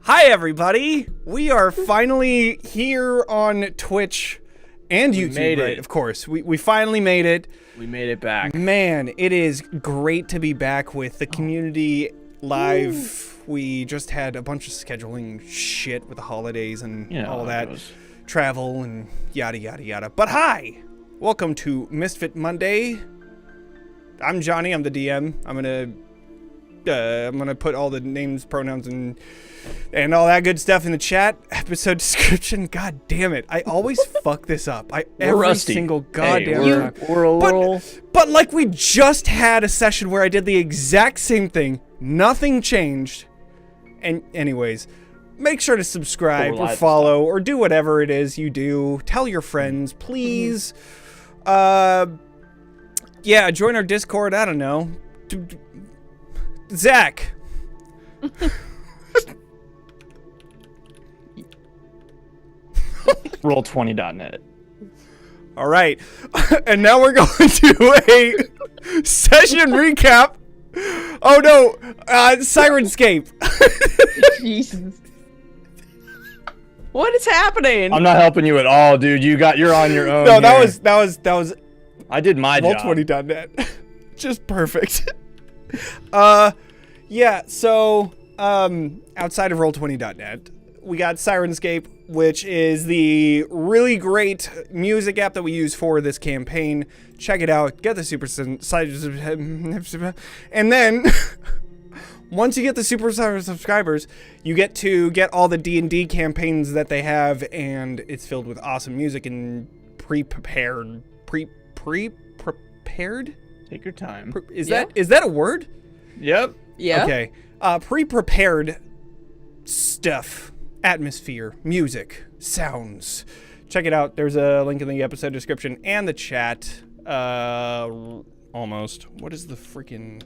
Hi, everybody. We are finally here on Twitch and YouTube, made right? it. Of course. We finally made it. We made it back. Man, it is great to be back with the community live. Ooh. We just had a bunch of scheduling shit with the holidays and all that. Travel and yada, yada, yada. But hi! Welcome to Misfit Monday. I'm Johnny. I'm the DM. I'm gonna put all the names, pronouns, and all that good stuff in the chat. Episode description. God damn it! I always fuck this up. Every single goddamn time. But like we just had a session where I did the exact same thing. Nothing changed. And anyways, make sure to subscribe or follow or do whatever it is you do. Tell your friends, please. Yeah, join our Discord. I don't know. Zach. Roll20.net. All right. And now we're going to a session recap. Oh no, Sirenscape. Jesus. What is happening? I'm not helping you at all, dude. You're on your own. No, that was I did my job. Roll20.net. Just perfect. Yeah, so outside of Roll20.net, we got Sirenscape, which is the really great music app that we use for this campaign. Check it out. Get the and then once you get the super subscribers, you get to get all the D&D campaigns that they have, and it's filled with awesome music and pre-prepared. Take your time. Is that a word? Yep. Yeah. Okay. Pre-prepared stuff, atmosphere, music, sounds. Check it out. There's a link in the episode description and the chat. Almost. What is the freaking...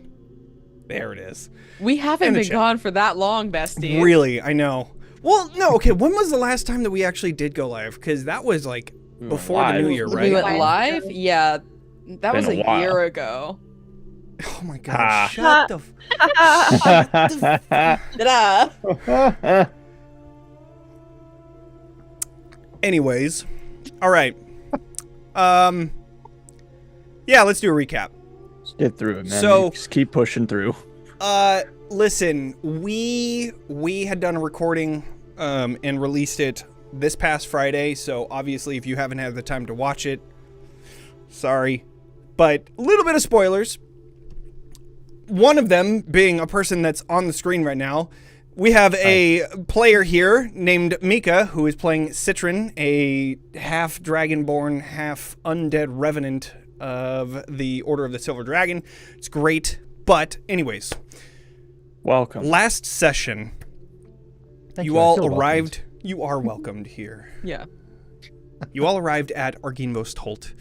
There it is. We haven't been gone for that long, bestie. Really, I know. Well, no, okay, when was the last time that we actually did go live? Because that was like before the new year, right? We went live? Yeah. That was a year ago. Oh my god, shut the Anyways, all right. Yeah, let's do a recap. Let's get through it, man. So, just keep pushing through. Listen, we had done a recording and released it this past Friday, so obviously if you haven't had the time to watch it, sorry. But a little bit of spoilers. One of them being a person that's on the screen right now. We have a player here named Mika, who is playing Citron, a half dragonborn, half undead revenant of the Order of the Silver Dragon. It's great. But anyways, welcome. Last session, you all arrived. Welcomed. You are welcomed here. Yeah. You all arrived at Arginvos Holt,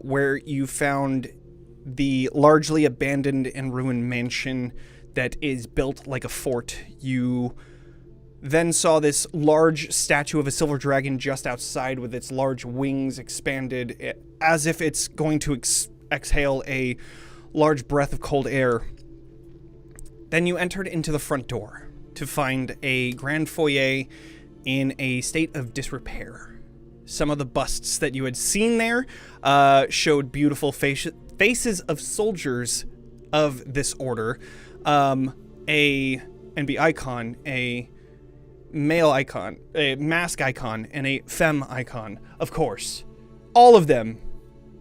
where you found the largely abandoned and ruined mansion that is built like a fort. You then saw this large statue of a silver dragon just outside with its large wings expanded as if it's going to exhale a large breath of cold air. Then you entered into the front door to find a grand foyer in a state of disrepair. Some of the busts that you had seen there showed beautiful faces of soldiers of this order, a NB icon, a male icon, a mask icon, and a femme icon, of course. All of them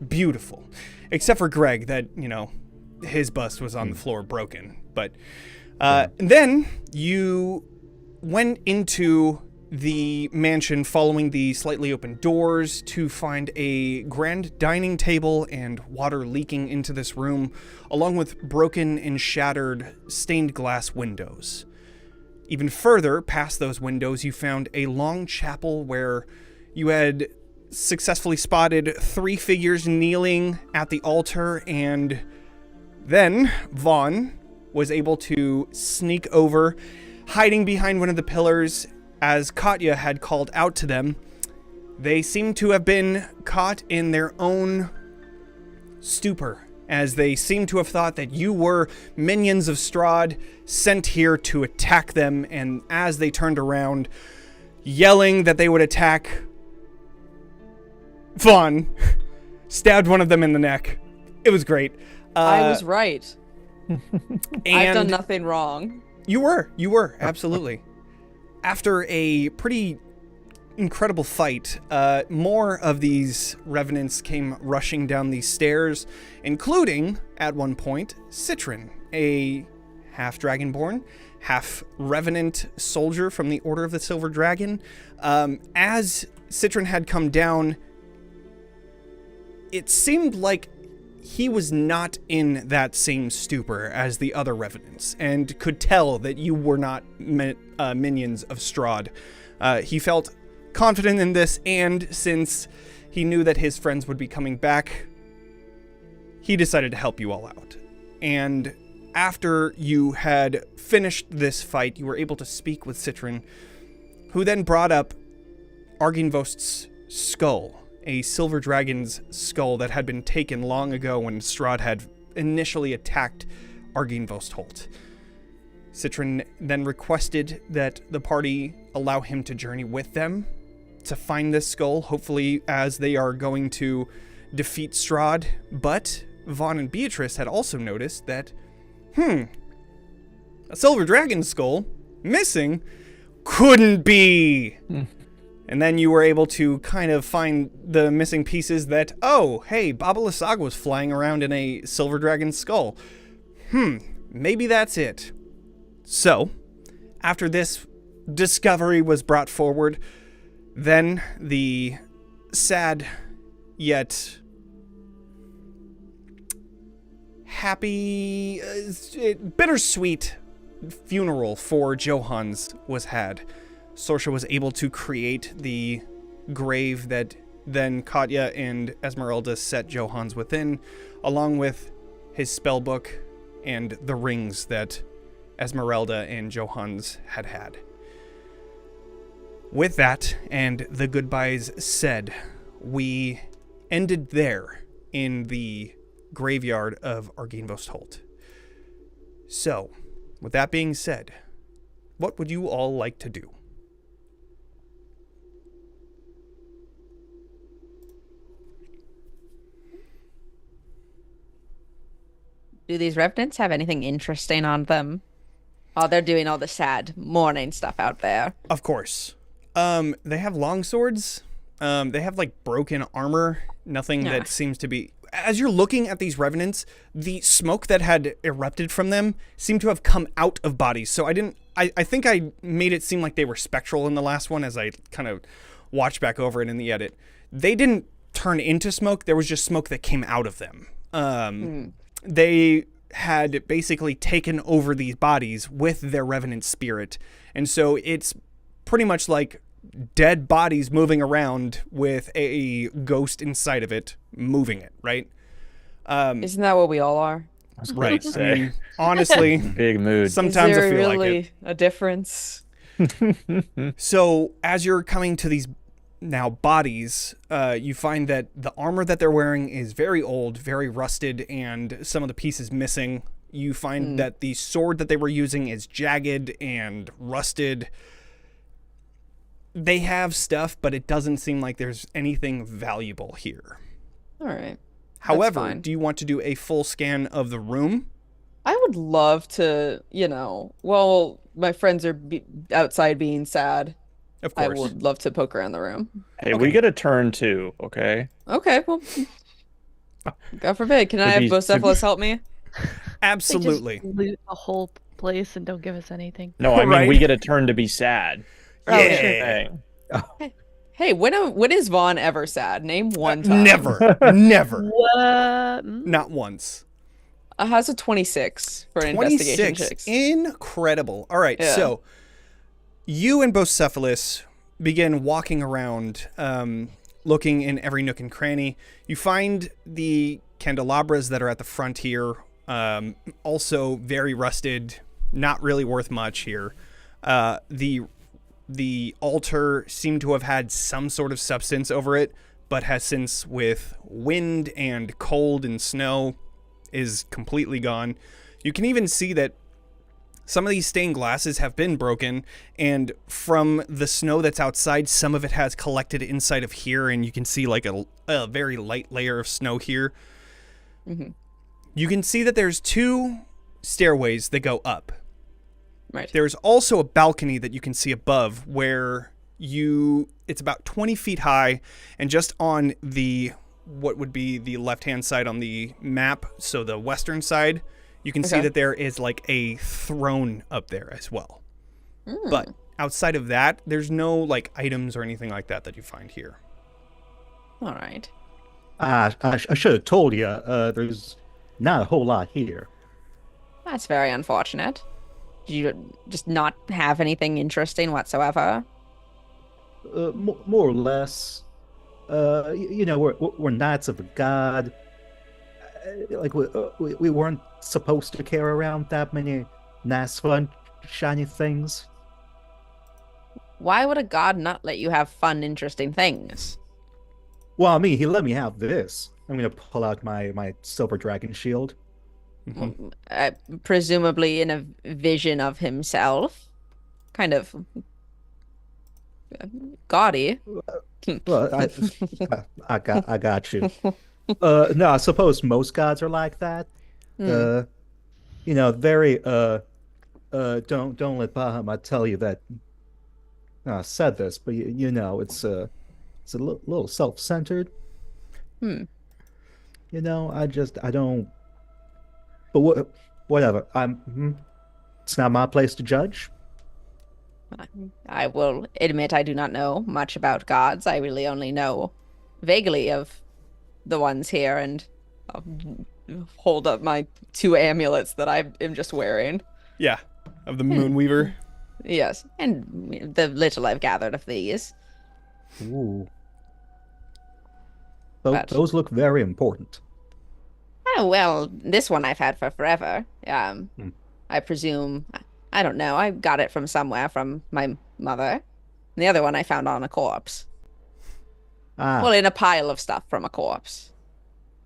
beautiful, except for Greg, that, his bust was on the floor broken. But then you went into the mansion following the slightly open doors to find a grand dining table and water leaking into this room, along with broken and shattered stained glass windows. Even further past those windows, you found a long chapel where you had successfully spotted 3 figures kneeling at the altar, and then Vaughn was able to sneak over, hiding behind one of the pillars. As Katya had called out to them, they seemed to have been caught in their own stupor as they seem to have thought that you were minions of Strahd sent here to attack them, and as they turned around, yelling that they would attack Vaughn, stabbed one of them in the neck. It was great. I was right. And I've done nothing wrong. You were, absolutely. After a pretty incredible fight, more of these revenants came rushing down these stairs, including, at one point, Citron, a half-dragonborn, half-revenant soldier from the Order of the Silver Dragon. As Citron had come down, it seemed like he was not in that same stupor as the other revenants, and could tell that you were not minions of Strahd. He felt confident in this, and since he knew that his friends would be coming back, he decided to help you all out. And after you had finished this fight, you were able to speak with Citron, who then brought up Arginvost's skull, a silver dragon's skull that had been taken long ago when Strahd had initially attacked Arginvost Holt. Citron then requested that the party allow him to journey with them to find this skull, hopefully as they are going to defeat Strahd. But Vaughn and Beatrice had also noticed that, a silver dragon skull missing couldn't be. And then you were able to kind of find the missing pieces that, oh, hey, Baba Lysaga was flying around in a silver dragon skull. Maybe that's it. So, after this discovery was brought forward, then the sad yet happy, bittersweet funeral for Johans was had. Sorsha was able to create the grave that then Katya and Esmeralda set Johans within, along with his spellbook and the rings that Esmeralda and Johans had had. With that, and the goodbyes said, we ended there in the graveyard of Arginvost Holt. So, with that being said, what would you all like to do? Do these revenants have anything interesting on them? Oh, they're doing all the sad mourning stuff out there. Of course. They have long swords. They have like broken armor. Nothing that seems to be... As you're looking at these revenants, the smoke that had erupted from them seemed to have come out of bodies. So I think I made it seem like they were spectral in the last one as I kind of watched back over it in the edit. They didn't turn into smoke. There was just smoke that came out of them. They had basically taken over these bodies with their revenant spirit. And so it's pretty much like dead bodies moving around with a ghost inside of it moving it, right? Isn't that what we all are? Right. I mean, honestly, big mood. Sometimes I feel really like it. A difference? So as you're coming to these now bodies, you find that the armor that they're wearing is very old, very rusted, and some of the pieces missing. You find that the sword that they were using is jagged and rusted. They have stuff, but it doesn't seem like there's anything valuable here. All right. However, do you want to do a full scan of the room? I would love to, while my friends are outside being sad, Of course. I would love to poke around the room. Hey, we get a turn too, okay? Okay, well, God forbid. Can I have Bocephalus help me? Absolutely. They just loot the whole place and don't give us anything. No, I mean, Right. we get a turn to be sad. Yeah. Hey, when is Vaughn ever sad? Name one time. Never. Never. What? Not once. How's a 26 for an investigation 26. checks? Incredible. All right, Yeah. so you and Bocephalus begin walking around, looking in every nook and cranny. You find the candelabras that are at the front here, also very rusted, not really worth much here. The altar seemed to have had some sort of substance over it, but has since, with wind and cold and snow, is completely gone. You can even see that some of these stained glasses have been broken, and from the snow that's outside, some of it has collected inside of here, and you can see like a very light layer of snow here. Mm-hmm. You can see that there's 2 stairways that go up. Right. There's also a balcony that you can see above where it's about 20 feet high, and just on what would be the left-hand side on the map, so the western side, you can see that there is like a throne up there as well. But outside of that, there's no like items or anything like that you find here. All right. I should have told you, there's not a whole lot here. That's very unfortunate. Did you just not have anything interesting whatsoever? More or less. You know, we're knights of the god. Like, we weren't supposed to carry around that many nice, fun, shiny things. Why would a god not let you have fun, interesting things? Well, I mean, he let me have this. I'm gonna pull out my silver dragon shield. Presumably in a vision of himself. Kind of gaudy. Well, I got you. No, I suppose most gods are like that. You know, very don't let Bahamut tell you that I said this, but you know, it's a little self-centered. You know, I don't. But whatever. It's not my place to judge. I will admit I do not know much about gods. I really only know vaguely of the ones here, and I'll hold up my 2 amulets that I am just wearing. Yeah, of the Moonweaver. Yes, and the little I've gathered of these. Ooh. But- Those look very important. Oh, well, this one I've had for forever. I presume, I don't know, I got it from somewhere from my mother. And the other one I found on a corpse. Well, in a pile of stuff from a corpse.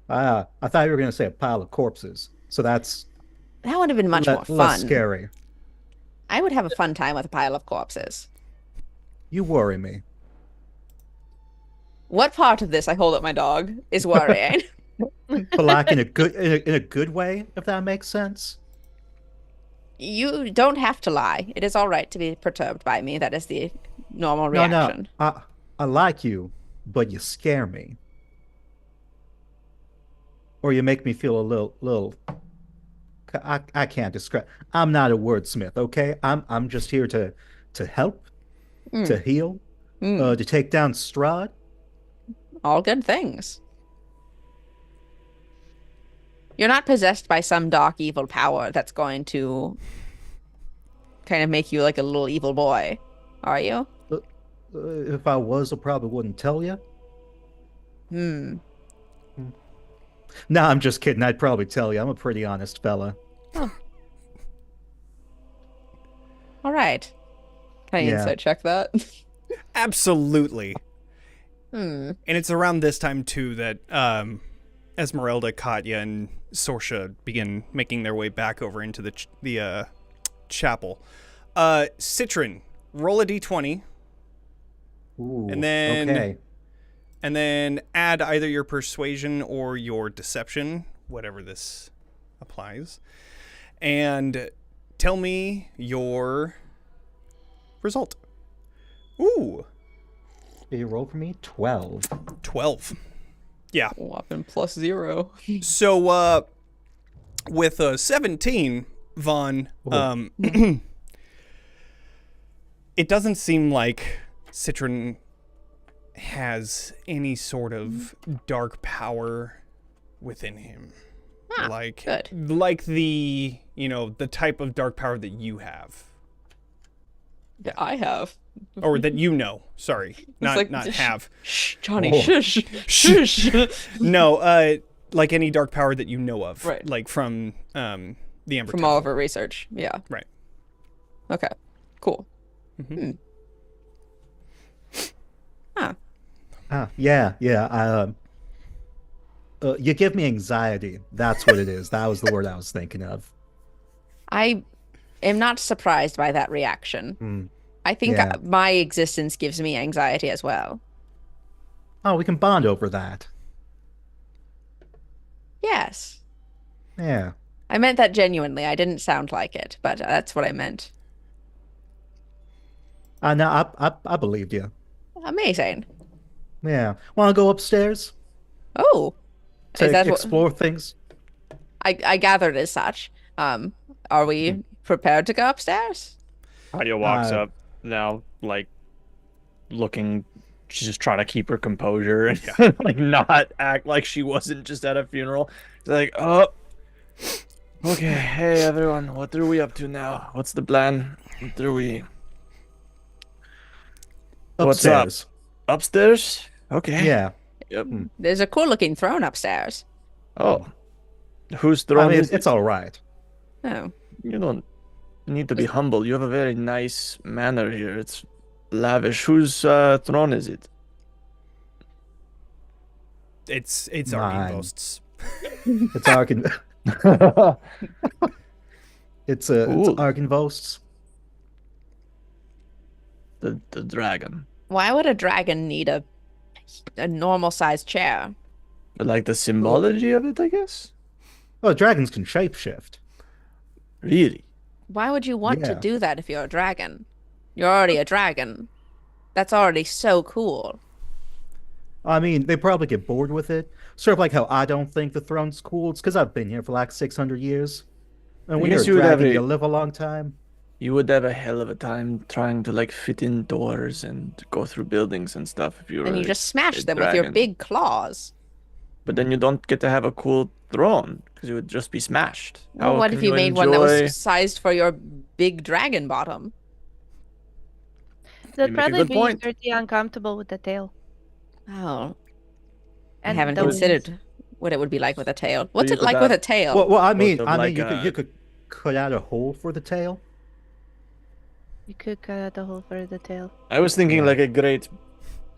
I thought you were going to say a pile of corpses. So that's That would have been much more less fun. scary. I would have a fun time with a pile of corpses. You worry me. What part of this, I hold up my dog, is worrying? But like in a good way, if that makes sense. You don't have to lie. It is all right to be perturbed by me. That is the normal No, reaction. I like you, but you scare me. Or you make me feel a little. I can't describe. I'm not a wordsmith, okay? I'm just here to help, to heal, to take down Strahd. All good things. You're not possessed by some dark evil power that's going to kind of make you like a little evil boy, are you? If I was, I probably wouldn't tell you. No, I'm just kidding. I'd probably tell you. I'm a pretty honest fella. All right. Can I Yeah. insight check that? Absolutely. And it's around this time, too, that Esmeralda, Katya, and Sorsha begin making their way back over into the chapel. Citron, roll a d20. Ooh, And then- okay. And then add either your persuasion or your deception, whatever this applies. And tell me your result. Ooh, Did you roll for me? 12. 12. Yeah. Whopping +0. So, with 17, Vaughn, it doesn't seem like Citron has any sort of dark power within him. Like, good. like the type of dark power that you have. Yeah, I have. Or that you know. Sorry. Not like, not sh- have. Shh, Johnny, Oh. shush, shush. No, like any dark power that you know of. Right. Like from the Amber From Temple. all of our research. Yeah. Right. Okay. Cool. Yeah. You give me anxiety. That's what it is. That was the word I was thinking of. I am not surprised by that reaction. I think Yeah. my existence gives me anxiety as well. Oh, we can bond over that. Yes. Yeah. I meant that genuinely. I didn't sound like it, but that's what I meant. No, I believed you. Amazing. Yeah. Want to go upstairs Oh, to is that explore things? I gathered as such. Are we prepared to go upstairs? Aya walks Uh, up now, like looking. She's just trying to keep her composure and like not act like she wasn't just at a funeral. She's like, oh, okay. Hey everyone, what are we up to now? What's the plan? What are we? What's up? Upstairs. Upstairs? Okay. Yeah. Yep. There's a cool looking throne upstairs. Oh, whose I throne mean, is it's all right. Oh, You don't need to be humble. You have a very nice manner here. It's lavish. Whose throne is it? It's Mine. Ardenvost's. It's Arkin. It's Cool. Arkinvost's. The dragon. why would a dragon need a normal sized chair? Like the symbology of it, I guess. Oh, dragons can shapeshift. Really? Why would you want to Yeah. do that if you're a dragon? You're already a dragon. That's already so cool. I mean, they probably get bored with it. Sort of like how I don't think the throne's cool. It's because I've been here for like 600 years. And when guess you're you a would have dragon, a- you live a long time. You would have a hell of a time trying to like fit indoors and go through buildings and stuff if you were. And you a- just smash a them with your dragon. big claws. But then you don't get to have a cool throne because you would just be smashed. Well, How what can if you made one that enjoy- was sized for your big dragon bottom? They'd make a probably good be point. pretty uncomfortable with the tail. Oh, I And haven't the wings. considered what it would be like with a tail. What's you it could like with a have- tail? Well, I Sort mean, of I mean, like you could cut out a hole for the tail. You could cut out the hole for the tail. I was thinking Yeah. like a great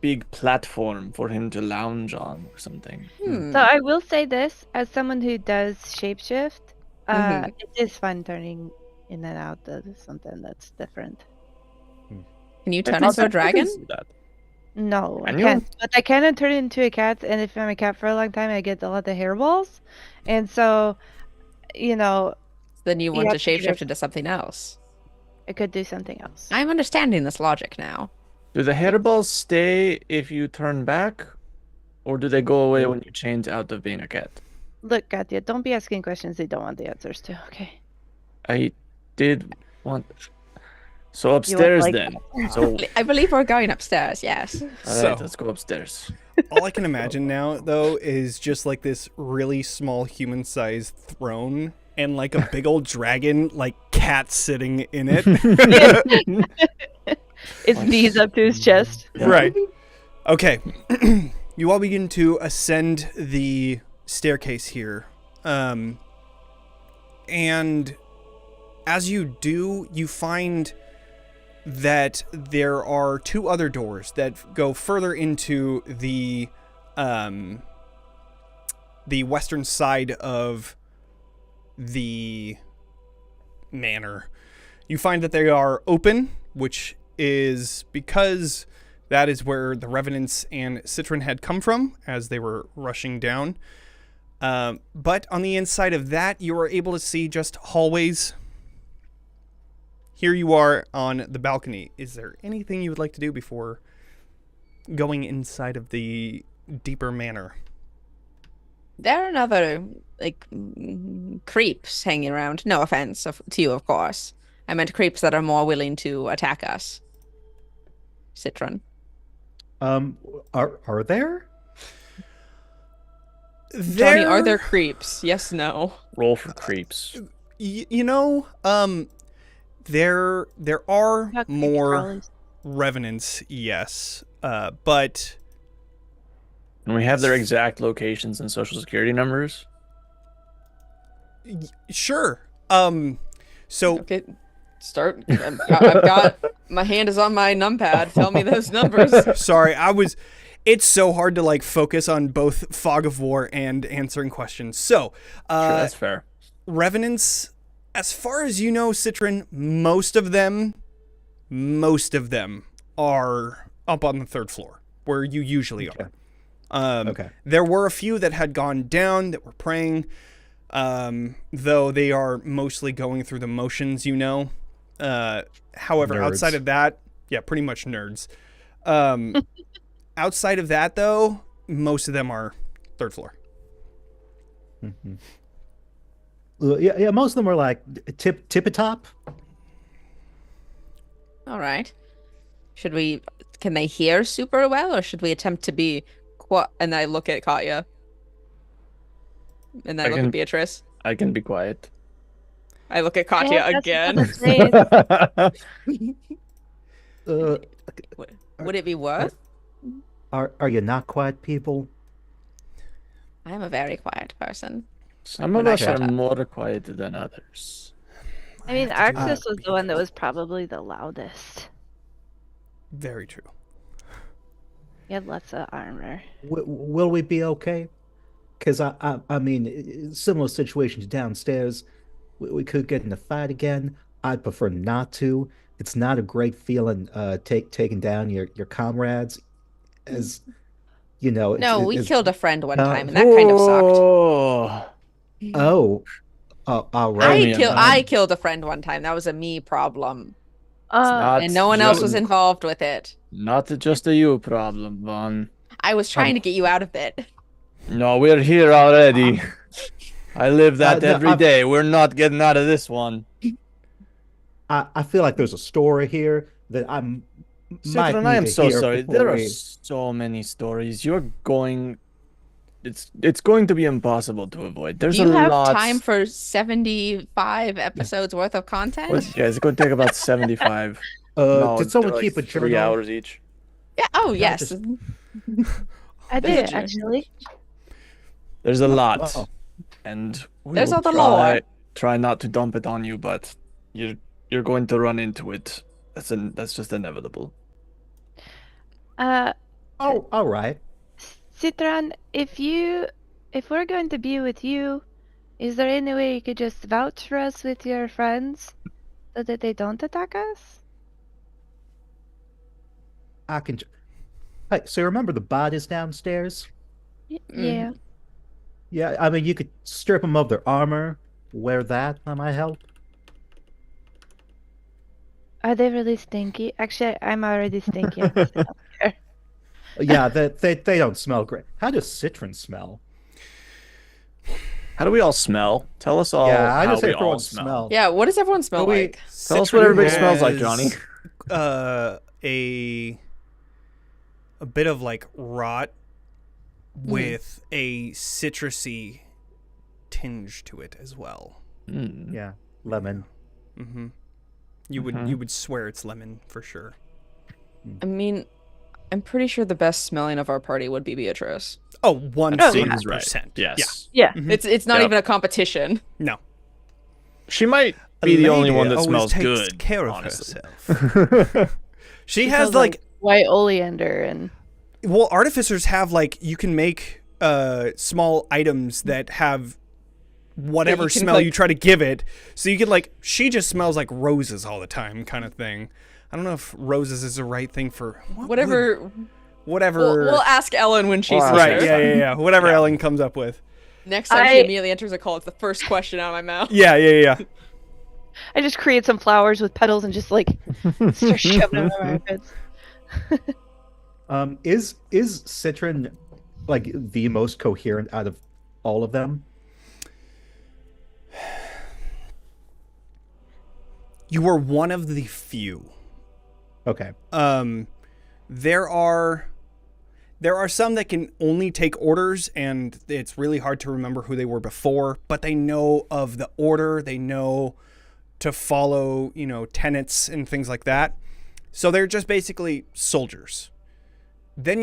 big platform for him to lounge on or something. So I will say this, as someone who does shapeshift, Mhm. it is fun turning in and out of something that's different. Can you I turn thought into a that- I can dragon? see that. No, I Can you? can't. But I can turn into a cat, and if I'm a cat for a long time, I get a lot of hairballs. And so, you know, Then you You want to have to do shapeshift it. into something else. I could do something else. I'm understanding this logic now. Do the hairballs stay if you turn back, or do they go away when you change out of being a cat? Look, Katya, don't be asking questions they don't want the answers to, okay? I did want. So upstairs like- then. So I believe we're going upstairs, yes. all So- right, let's go upstairs. All I can imagine now, though, is just like this really small human-sized throne and like a big old dragon, like cat sitting in it. It's knees up to his chest. Right. Okay. You all begin to ascend the staircase here. And as you do, you find that there are two other doors that go further into the western side of the manor. You find that they are open, which is because that is where the Revenants and Citron had come from as they were rushing down. But on the inside of that, you are able to see just hallways. Here you are on the balcony. Is there anything you would like to do before going inside of the deeper manor? There are another, creeps hanging around. No offense to you, of course. I meant creeps that are more willing to attack us. Citron. Are there? Johnny, are there creeps? Yes, no. Roll for creeps. There are Not creepy more crawlies. revenants, yes, but And we have their exact locations and social security numbers. sure. So Okay, start. I've got my hand is on my numpad. Tell me those numbers. sorry, it's so hard to like focus on both fog of war and answering questions. So, Sure, that's fair. revenants, as far as you know, Citron, most of them are up on the 3rd floor where you usually are. Okay. There were a few that had gone down that were praying, though they are mostly going through the motions, you know. However, Nerds. outside of that, yeah, pretty much nerds. Outside of that, though, most of them are 3rd floor. Yeah, most of them are like tip-a-top. All right. Can they hear super well, or should we attempt to be and I look at Katya. And then I look at Beatrice. I can be quiet. I look at Katya again. Would it be worth? Are you not quiet people? I am a very quiet person. Some of us are more quiet than others. I mean, Arxis was the one that was probably the loudest. Very true. He had lots of armor. Will we be okay? Because I mean, similar situations downstairs. We could get in a fight again. I'd prefer not to. It's not a great feeling, taking down your comrades, as you know. No, we killed a friend one time, and that kind of sucked. Oh, all right. I killed a friend one time. That was a me problem. And no one else was involved with it. Not just a you problem, Vaughn. I was trying to get you out of it. No, we're here already. I live that every day. We're not getting out of this one. I feel like there's a story here that I'm. Citron, I am so sorry. There are so many stories. It's going to be impossible to avoid. There's Do you have time for 75 episodes worth of content? Yeah, it's going to take about 75. Did someone keep a journal? 3 hours each. Yeah. Oh, yes. I did, actually. There's a lot. And there's all the lore. Try not to dump it on you, but you're going to run into it. That's just inevitable. Oh, all right. Citron, if we're going to be with you, is there any way you could just vouch for us with your friends so that they don't attack us? I can. Hey, so remember the bodies downstairs? Yeah. Yeah, I mean, you could strip them of their armor, wear that. That might help. Are they really stinky? Actually, I'm already stinky. Yeah, they don't smell great. How does Citron smell? How do we all smell? Tell us all how we all smell. Yeah, what does everyone smell like? Tell us what everybody smells like, Johnny. A bit of like rot with a citrusy tinge to it as well. Yeah, lemon. Mm-hmm. You would swear it's lemon for sure. I mean, I'm pretty sure the best smelling of our party would be Beatrice. Oh, 100%. Right. Yes. Yeah. Mm-hmm. It's not even a competition. No. She might be the only one that smells good. Takes care of honestly. herself. she has like white oleander and. Well, artificers have like you can make small items that have whatever smell you try to give it. So you could like she just smells like roses all the time, kind of thing. I don't know if roses is the right thing for whatever. We'll ask Ellen when she's right. Yeah. Whatever Ellen comes up with. Next time she immediately enters a call, it's the first question out of my mouth. Yeah. I just create some flowers with petals and just like start shoving them in my armpits. Is Citron like the most coherent out of all of them? You are one of the few. Okay. There are some that can only take orders, and it's really hard to remember who they were before, but they know of the order, they know to follow, tenets and things like that. So they're just basically soldiers. Then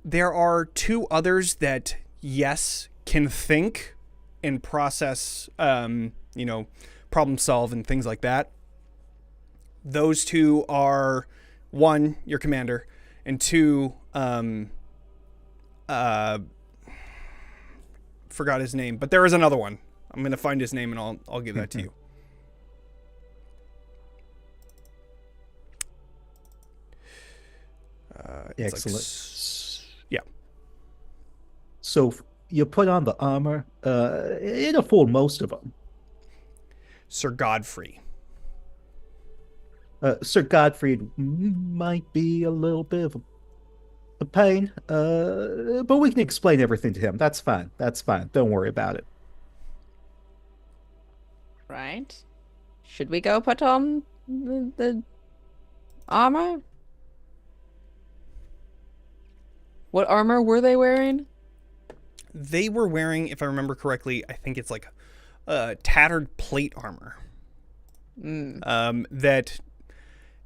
there are 2 others that, yes, can think and process, problem solve and things like that. Those 2 are 1, your commander, and 2, forgot his name, but there is another one. I'm gonna find his name and I'll give that to you. It's Excellent. yeah. So you put on the armor. It'll fool most of them. Sir Godfrey. Sir Godfrey might be a little bit of a pain, but we can explain everything to him. That's fine. That's fine. Don't worry about it. Right. Should we go put on the armor? What armor were they wearing? They were wearing, if I remember correctly, I think it's like tattered plate armor. That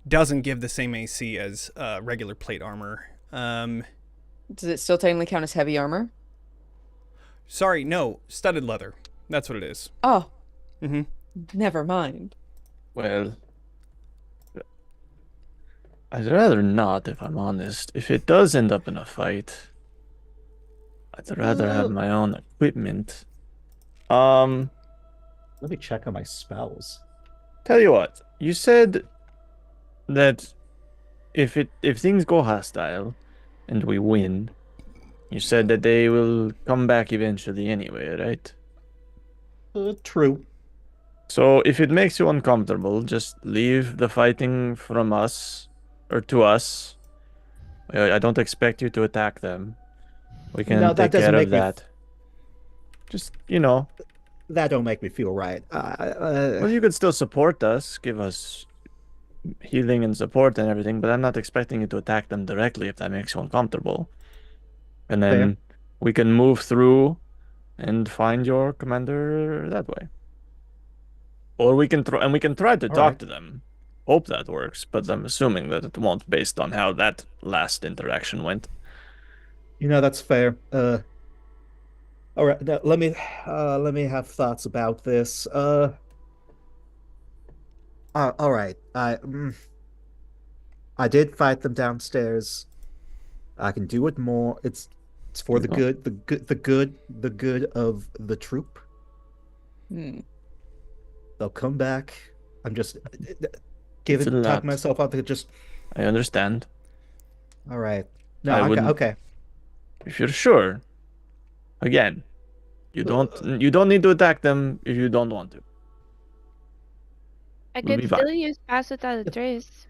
doesn't give the same AC as regular plate armor. Does it still technically count as heavy armor? Sorry, no, studded leather. That's what it is. Oh. Mm-hmm. Never mind. Well, I'd rather not, if I'm honest. If it does end up in a fight, I'd rather have my own equipment. Let me check on my spells. Tell you what, you said that if things go hostile and we win, you said that they will come back eventually anyway, right? True. So if it makes you uncomfortable, just leave the fighting from us or to us. I don't expect you to attack them. We can No, that take care doesn't of make me that. Just, you know. That don't make me feel right. Well, you could still support us, give us healing and support and everything, but I'm not expecting you to attack them directly if that makes you uncomfortable. And then we can move through and find your commander that way. Or we can try to talk to them. Hope that works, but I'm assuming that it won't based on how that last interaction went. That's fair. All right, now, let me have thoughts about this. All right. I did fight them downstairs. I can do it more. It's for the good of the troop. They'll come back. I'm just talking myself out there. Just. I understand. All right. No, okay. If you're sure. Again, you don't need to attack them if you don't want to. I could still use pass without a trace.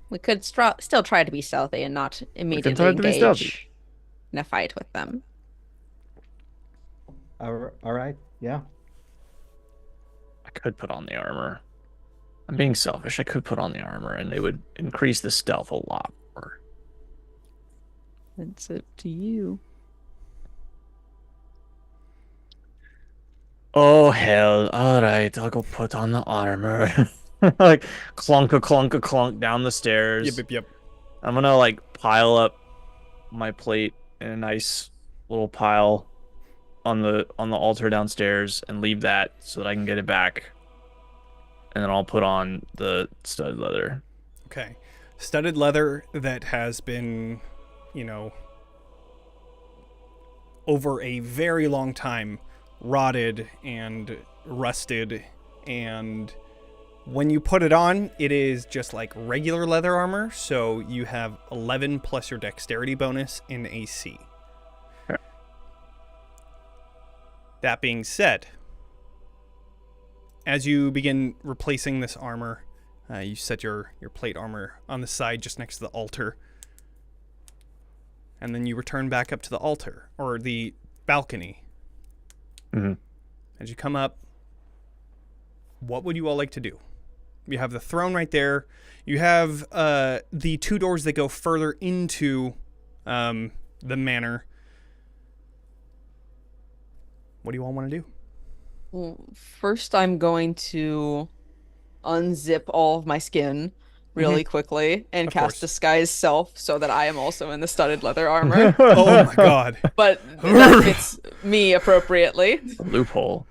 We could still try to be stealthy and not immediately engage in a fight with them. All right. Yeah. I could put on the armor. I'm being selfish. I could put on the armor, and they would increase the stealth a lot more. It's up to you. Oh, hell. All right, I'll go put on the armor. Like, clunk down the stairs. Yep. I'm gonna, pile up my plate in a nice little pile on the altar downstairs and leave that so that I can get it back. And then I'll put on the studded leather. Okay. Studded leather that has been, over a very long time, rotted and rusted, and when you put it on, it is just like regular leather armor, so you have 11 plus your dexterity bonus in AC. Sure. That being said, as you begin replacing this armor, you set your plate armor on the side just next to the altar, and then you return back up to the altar, or the balcony. Mm-hmm. As you come up, what would you all like to do? You have the throne right there. You have the two doors that go further into the manor. What do you all want to do? Well, first, I'm going to unzip all of my skin really quickly and cast Disguise Self so that I am also in the studded leather armor. Oh my god. But that fits me appropriately. Loophole.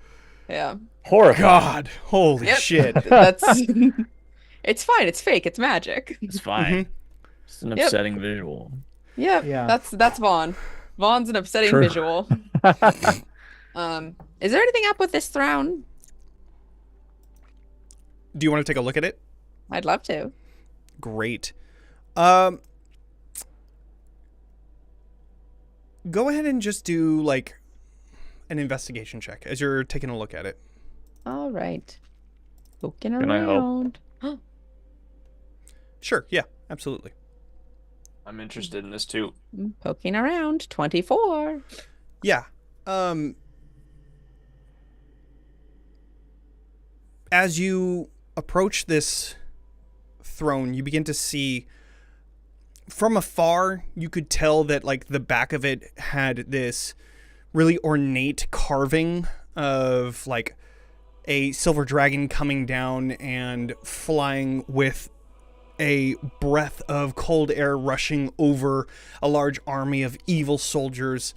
Yeah. Horrifying. God. Holy shit. That's... It's fine. It's fake. It's magic. It's fine. It's an upsetting visual. Yep. Yeah. That's Vaughn. Vaughn's an upsetting True. visual. Is there anything up with this throne? Do you want to take a look at it? I'd love to. Great. Go ahead and just do like an investigation check as you're taking a look at it. All right. Poking Can I help? around. Sure. Yeah. Absolutely. I'm interested in this too. Poking around. 24. Yeah. As you approach this throne, you begin to see from afar, you could tell that like the back of it had this really ornate carving of like a silver dragon coming down and flying with a breath of cold air rushing over a large army of evil soldiers.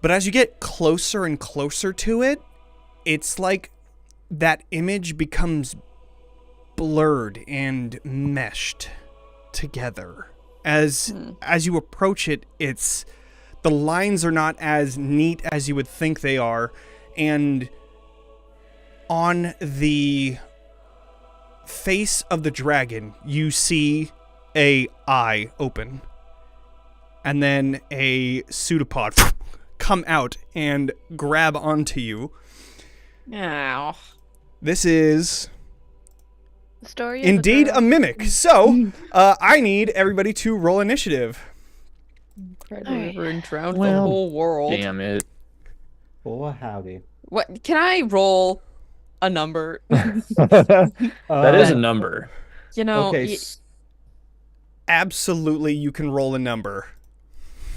But as you get closer and closer to it, it's like that image becomes blurred and meshed together. As you approach it, it's the lines are not as neat as you would think they are, and on the face of the dragon, you see a eye open, and then a pseudopod come out and grab onto you. Ow. This is Story of indeed girl. a mimic. So, I need everybody to roll initiative. Cried the river and drowned the Well, whole world. Damn it. Oh, howdy. What? Can I roll a number? That is a number. You know. Okay. Absolutely, you can roll a number.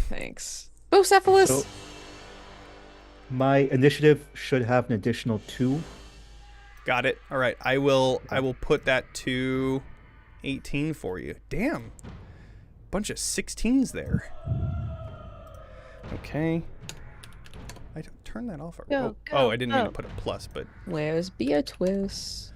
Thanks. Bucephalus. So my initiative should have an additional 2. Got it. All right, I will put that to 18 for you. Damn. Bunch of 16s there. Okay. I turn that off. Go, oh, I didn't mean go. to put a plus, but Where's Beatrice?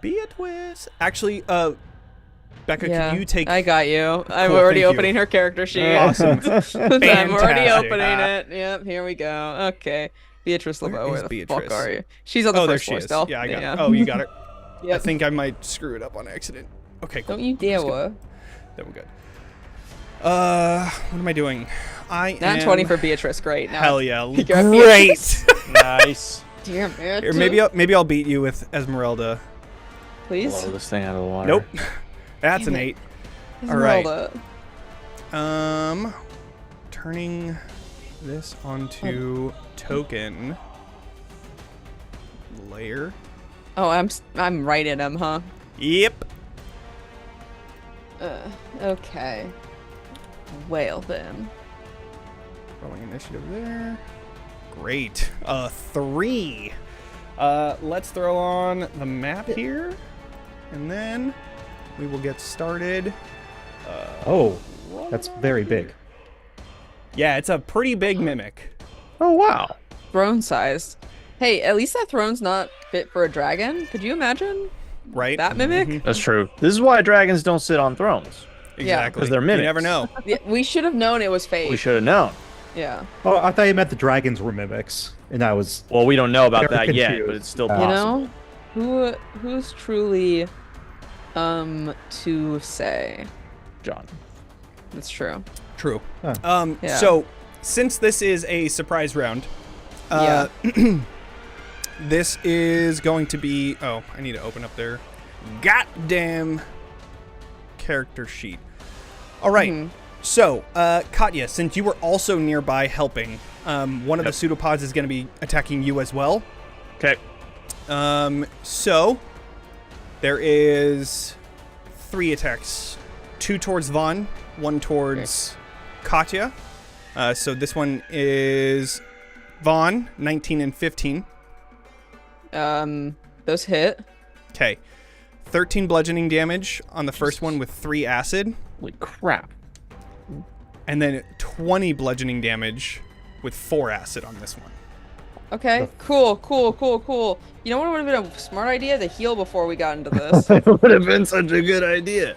be a twist. Actually, Becca, Yeah, can you take? I got you. I'm Cool, already thank you. opening her character sheet. Awesome. I'm already Fantastic. opening it. Yep, here we go. Okay. Beatrice Where LeBeau, is where the Beatrice? fuck are you? She's on the Oh, there first she floor is. still. Yeah, I got it. Oh, you got it. I Yep. think I might screw it up on accident. Okay, cool. Don't you dare work. Then we're good. What am I doing? I Not am... 20 for Beatrice. Great. Now, Hell yeah! You got Great. Nice. damn it. Here, maybe I'll beat you with Esmeralda. Please. Blow this thing out of the water. Nope. That's Damn an it. 8. All right. Esmeralda. Turning this onto token layer. Oh, I'm right in him, huh? Yep. Okay. Well then. Rolling initiative there. Great. 3. Let's throw on the map here, and then we will get started. Oh, that's very big. Yeah, it's a pretty big mimic. Oh, wow. Throne sized. Hey, at least that throne's not fit for a dragon. Could you imagine Right? that mimic? Mhm. That's true. This is why dragons don't sit on thrones. Exactly. 'Cause they're You mimics. never know. Yeah, we should have known it was fake. We should have known. Yeah. Oh, I thought you meant the dragons were mimics, and I was. Well, we don't know about Very that yet, confused. but it's still You You possible. know, who's truly, to say? John. That's true. True. Huh. Yeah. So, since this is a surprise round, this is going to be... Oh, I need to open up their goddamn character sheet. All right. Mhm. So, Katya, since you were also nearby helping, one of the pseudopods is going to be attacking you as well. Okay. So, there is 3 attacks. 2 towards Vaughn, 1 towards Katya. So this one is Vaughn, 19 and 15. Those hit. Okay. 13 bludgeoning damage on the first one with 3 acid. Holy crap. And then 20 bludgeoning damage with 4 acid on this one. Okay. Cool. You know what would have been a smart idea? To heal before we got into this. That would have been such a good idea.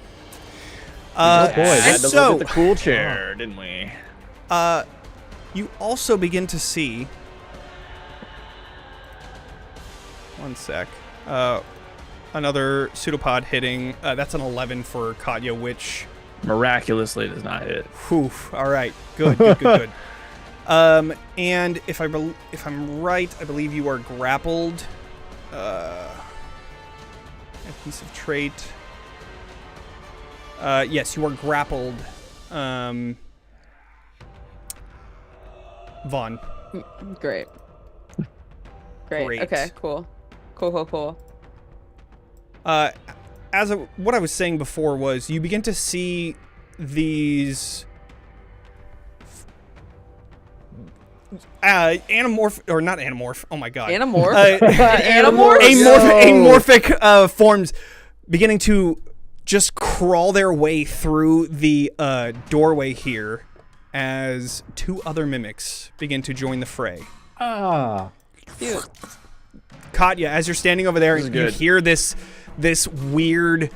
boy, Had to so, look at the cool chair, didn't we? You also begin to see... One sec. Another pseudopod hitting. That's an 11 for Katya, which... Miraculously does not hit. Whew. All right. Good, good, good, good. And if I'm right, I believe you are grappled. Adhesive trait. Yes, you are grappled. Vaughn. Great. Great. Okay, cool. Cool. What I was saying before was you begin to see these anamorph, or not anamorph, oh my god. Amorphic forms beginning to just crawl their way through the doorway here as 2 other mimics begin to join the fray. Cute. Katya, as you're standing over there, you hear this weird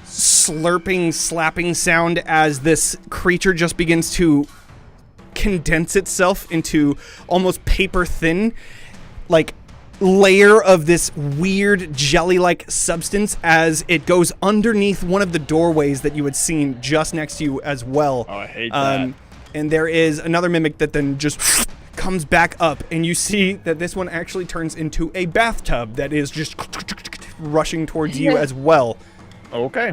slurping, slapping sound as this creature just begins to condense itself into almost paper thin, like, layer of this weird jelly-like substance as it goes underneath one of the doorways that you had seen just next to you as well. Oh, I hate that. And there is another mimic that then just comes back up, and you see that this one actually turns into a bathtub that is just rushing towards you as well. Okay.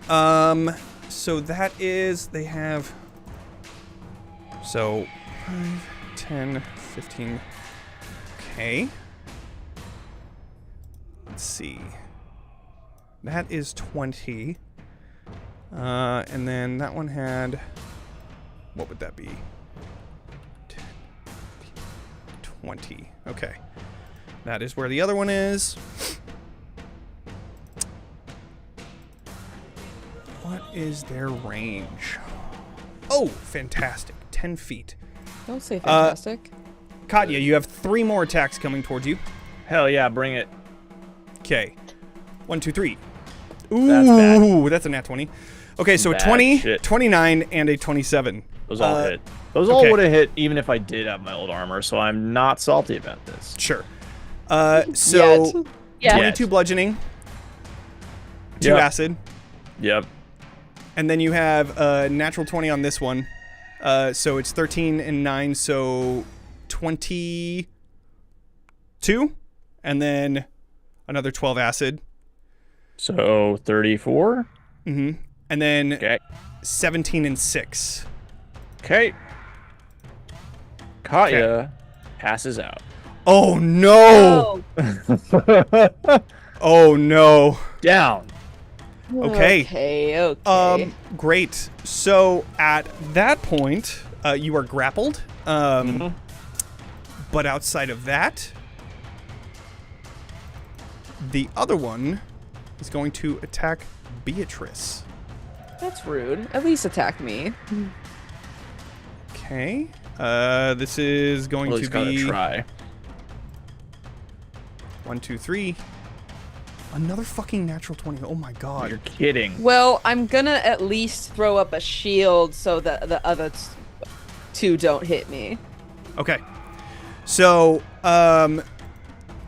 So that is, they have, so 5, 10, 15, okay. Let's see. That is 20. And then that one had, what would that be? 10, 20. Okay. That is where the other one is. What is their range? Oh, fantastic. 10 feet. Don't say fantastic. Katya, you have 3 more attacks coming towards you. Hell yeah, bring it. Okay. 1, 2, 3. Ooh, that's a nat 20. Okay, so Bad 20, shit. 29, and a 27. Those all hit. Those all would have hit even if I did have my old armor, so I'm not salty about this. Sure. So 22 bludgeoning, 2 acid. Yep. And then you have a natural 20 on this one. So it's 13 and 9, so 22. And then another 12 acid. So 34. Mm-hmm. And then 17 and 6. Okay. Katya passes out. Oh no! Oh no! Down. Okay. Okay. Great. So at that point, you are grappled. But outside of that, the other one is going to attack Beatrice. That's rude. At least attack me. Okay. This is going to be try. 1, 2, 3. Another fucking natural 20. Oh my god. You're kidding. Well, I'm gonna at least throw up a shield so that the other 2 don't hit me. Okay. So,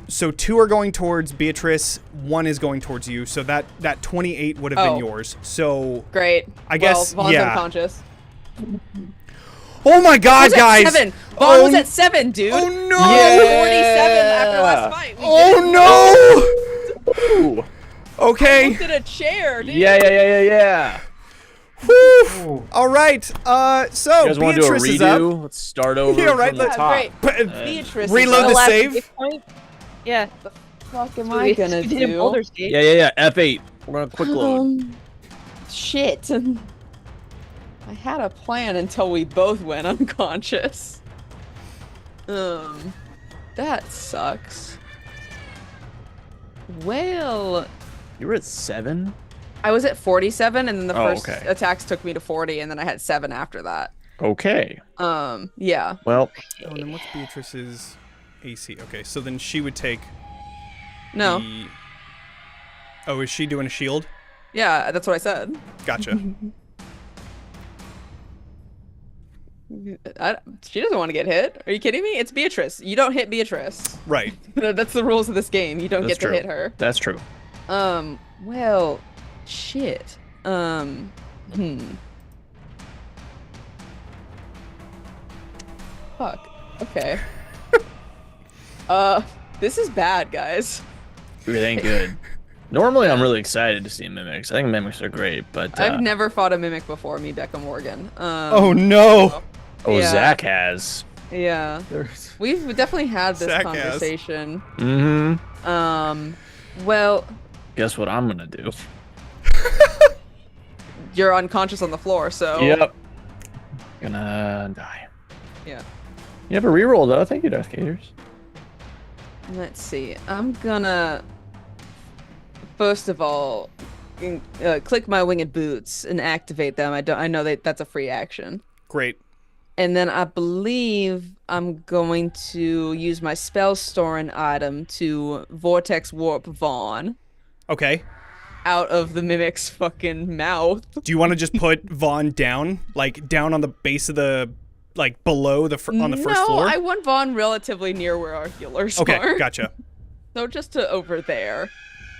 so 2 are going towards Beatrice, 1 is going towards you. So that 28 would have been yours. So great. I guess Vaughn's unconscious. Oh my god, guys! 7. Vaughn was at 7, dude. Oh no! Yeah. 47 after last fight. Oh no! Okay. Looked at a chair, dude. Yeah. Whew. All right. So You guys want to do a Beatrice is up. redo? Let's start over Yeah, right, from the let's- top. Great. Beatrice. Reload the Last save. hit point? Yeah. What am We I gonna did in do? Baldur's Gate. Yeah. F8. We're gonna quick load. Shit. I had a plan until we both went unconscious. That sucks. Well, You were at 7? I was at 47, and then the first okay. attacks took me to 40, and then I had 7 after that. Okay. Yeah. Well, Oh, and then what's Beatrice's AC? Okay, so then she would take. No. Oh, is she doing a shield? Yeah, that's what I said. Gotcha. She doesn't want to get hit. Are you kidding me? It's Beatrice. You don't hit Beatrice. Right. That's the rules of this game. You don't That's get to true. hit her. That's true. Well, shit. Fuck. Okay. This is bad, guys. It ain't good. Normally, I'm really excited to see mimics. I think mimics are great, but I've never fought a mimic before, me, Becca Morgan. Oh no. oh, yeah. Zach has. Yeah. We've definitely had this Zach has. conversation. Mm-hmm. Well, Guess what I'm gonna do? you're unconscious on the floor, so. Yep. Gonna die. Yeah. You have a reroll though. Thank you, Darth Gators. Let's see. I'm gonna first of all click my winged boots and activate them. I know that's a free action. Great. And then I believe I'm going to use my spell storing item to vortex warp Vaughn Okay. out of the mimic's fucking mouth. Do you want to just put Vaughn down, like down on the base of the, like below the on the first floor? No, I want Vaughn relatively near where our healers Okay, are. gotcha. So just to over there.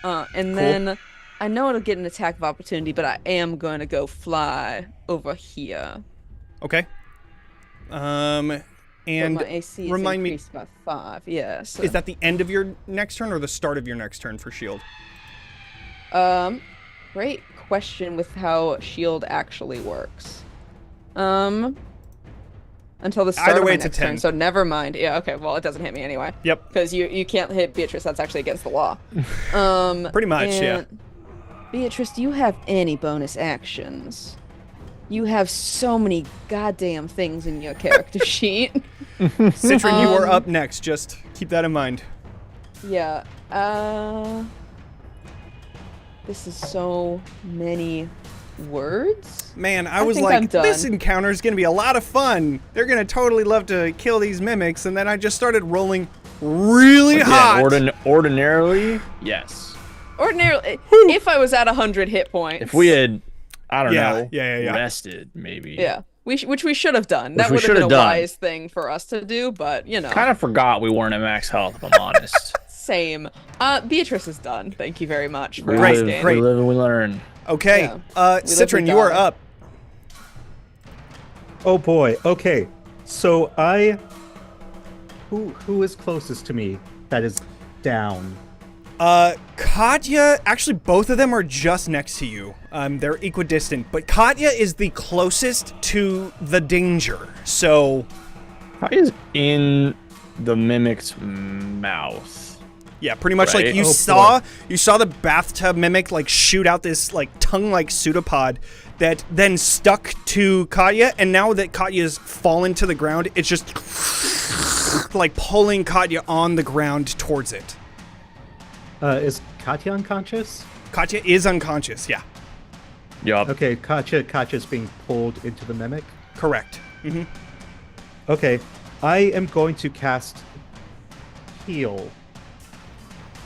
And then I know it'll get an attack of opportunity, but I am going to go fly over here. Okay. And But my AC is remind me, increased by 5. Yeah. So. is that the end of your next turn or the start of your next turn for shield? Great question with how shield actually works. Until the start Either of way, my it's a next turn, 10. so never mind. Yeah, okay, well, it doesn't hit me anyway. Yep. Because you can't hit Beatrice, that's actually against the law. Pretty much, yeah. and Beatrice, do you have any bonus actions? You have so many goddamn things in your character sheet. Citron, you are up next. Just keep that in mind. Yeah, this is so many words. Man, I was think I'm like, done. this encounter is going to be a lot of fun. They're going to totally love to kill these mimics. And then I just started rolling really hot. Ordinarily, yes. Ordinarily, if I was at 100 hit points. If we had, I don't know, Yeah. rested, maybe. Yeah, which we should have done. Which That we would have been a should have done. wise thing for us to do, but, you know. Kind of forgot we weren't at max health, if I'm honest. Same. Beatrice is done. Thank you very much for We Great, live, asking. great. We live and we learn. Okay. Yeah. We live, Citron, we you are die. up. Oh boy. Okay. So who is closest to me that is down? Katya, actually both of them are just next to you. They're equidistant, but Katya is the closest to the danger. So, How is in the mimic's mouth? yeah, pretty much like Right. you Oh, saw the bathtub mimic like shoot out this like tongue-like pseudopod that then stuck to Katya, and now that Katya's fallen to the ground, it's just like pulling Katya on the ground towards it. Is Katya unconscious? Katya is unconscious, yeah. Yup. Okay, Katya's being pulled into the mimic. Correct. Okay, I am going to cast heal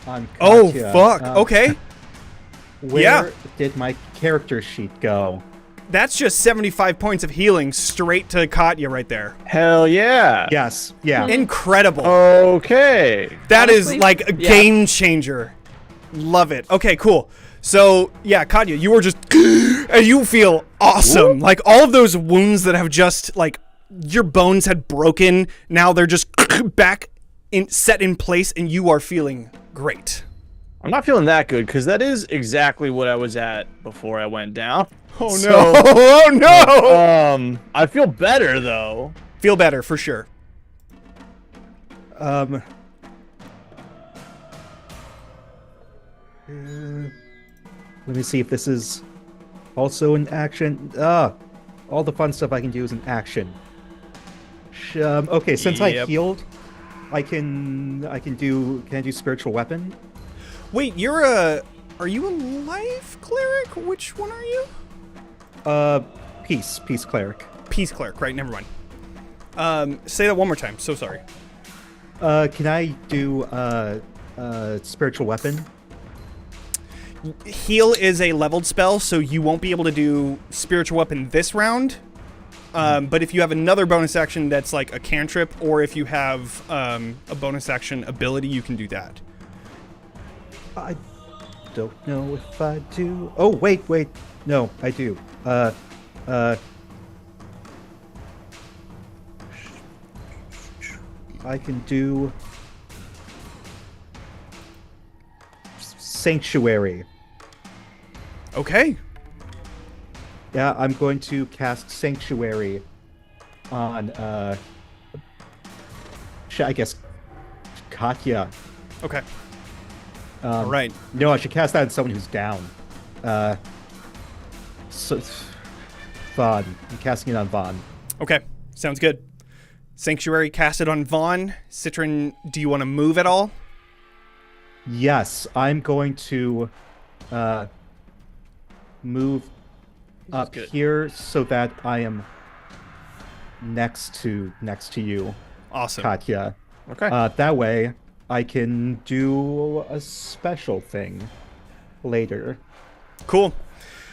on Oh, Katya. fuck. Okay. Where yeah. did my character sheet go? That's just 75 points of healing straight to Katya right there. Hell yeah. Yes, yeah. Incredible. Okay. That is Honestly, like a yeah. game changer. Love it. Okay, cool. So, yeah, Katya, you were just and you feel awesome. Like all of those wounds that have just like your bones had broken, now they're just back set in place and you are feeling great. I'm not feeling that good because that is exactly what I was at before I went down. Oh So, no. Oh no. I feel better though. Feel better for sure. Let me see if this is also an action. All the fun stuff I can do is an action. Okay, since I Yep. healed, I can do spiritual weapon. Wait, are you a life cleric? Which one are you? Peace cleric. Peace cleric, right? Never mind. Say that one more time. So sorry. Can I do spiritual weapon? Heal is a leveled spell, so you won't be able to do spiritual weapon this round. But if you have another bonus action that's like a cantrip, or if you have a bonus action ability, you can do that. I don't know if I do. Oh, wait. No, I do. I can do Sanctuary. Okay. Yeah, I'm going to cast Sanctuary on, I guess, Katya. Okay. All right. No, I should cast that on someone who's down. So, Vaughn. I'm casting it on Vaughn. Okay. Sounds good. Sanctuary cast it on Vaughn. Citron, do you want to move at all? Yes, I'm going to move up here so that I am next to you, Awesome. Katya. Okay. That way, I can do a special thing later. Cool.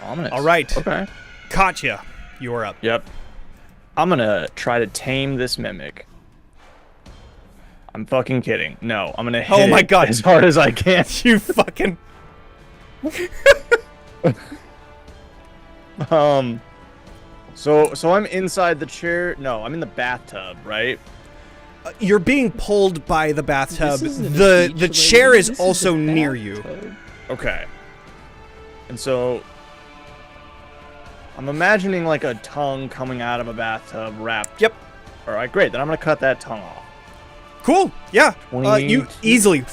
Ominous. All right. Okay. Katya, you are up. Yep. I'm gonna try to tame this mimic. I'm fucking kidding. No, I'm gonna hit Oh my it God. as hard as I can. You fucking... So I'm inside the chair. No, I'm in the bathtub, right? You're being pulled by the bathtub. This isn't a The beach, chair lady. is This also a near you. bathtub. Okay. And so I'm imagining like a tongue coming out of a bathtub wrapped. Yep. All right, great. Then I'm gonna cut that tongue off. Cool. Yeah. 20. You easily,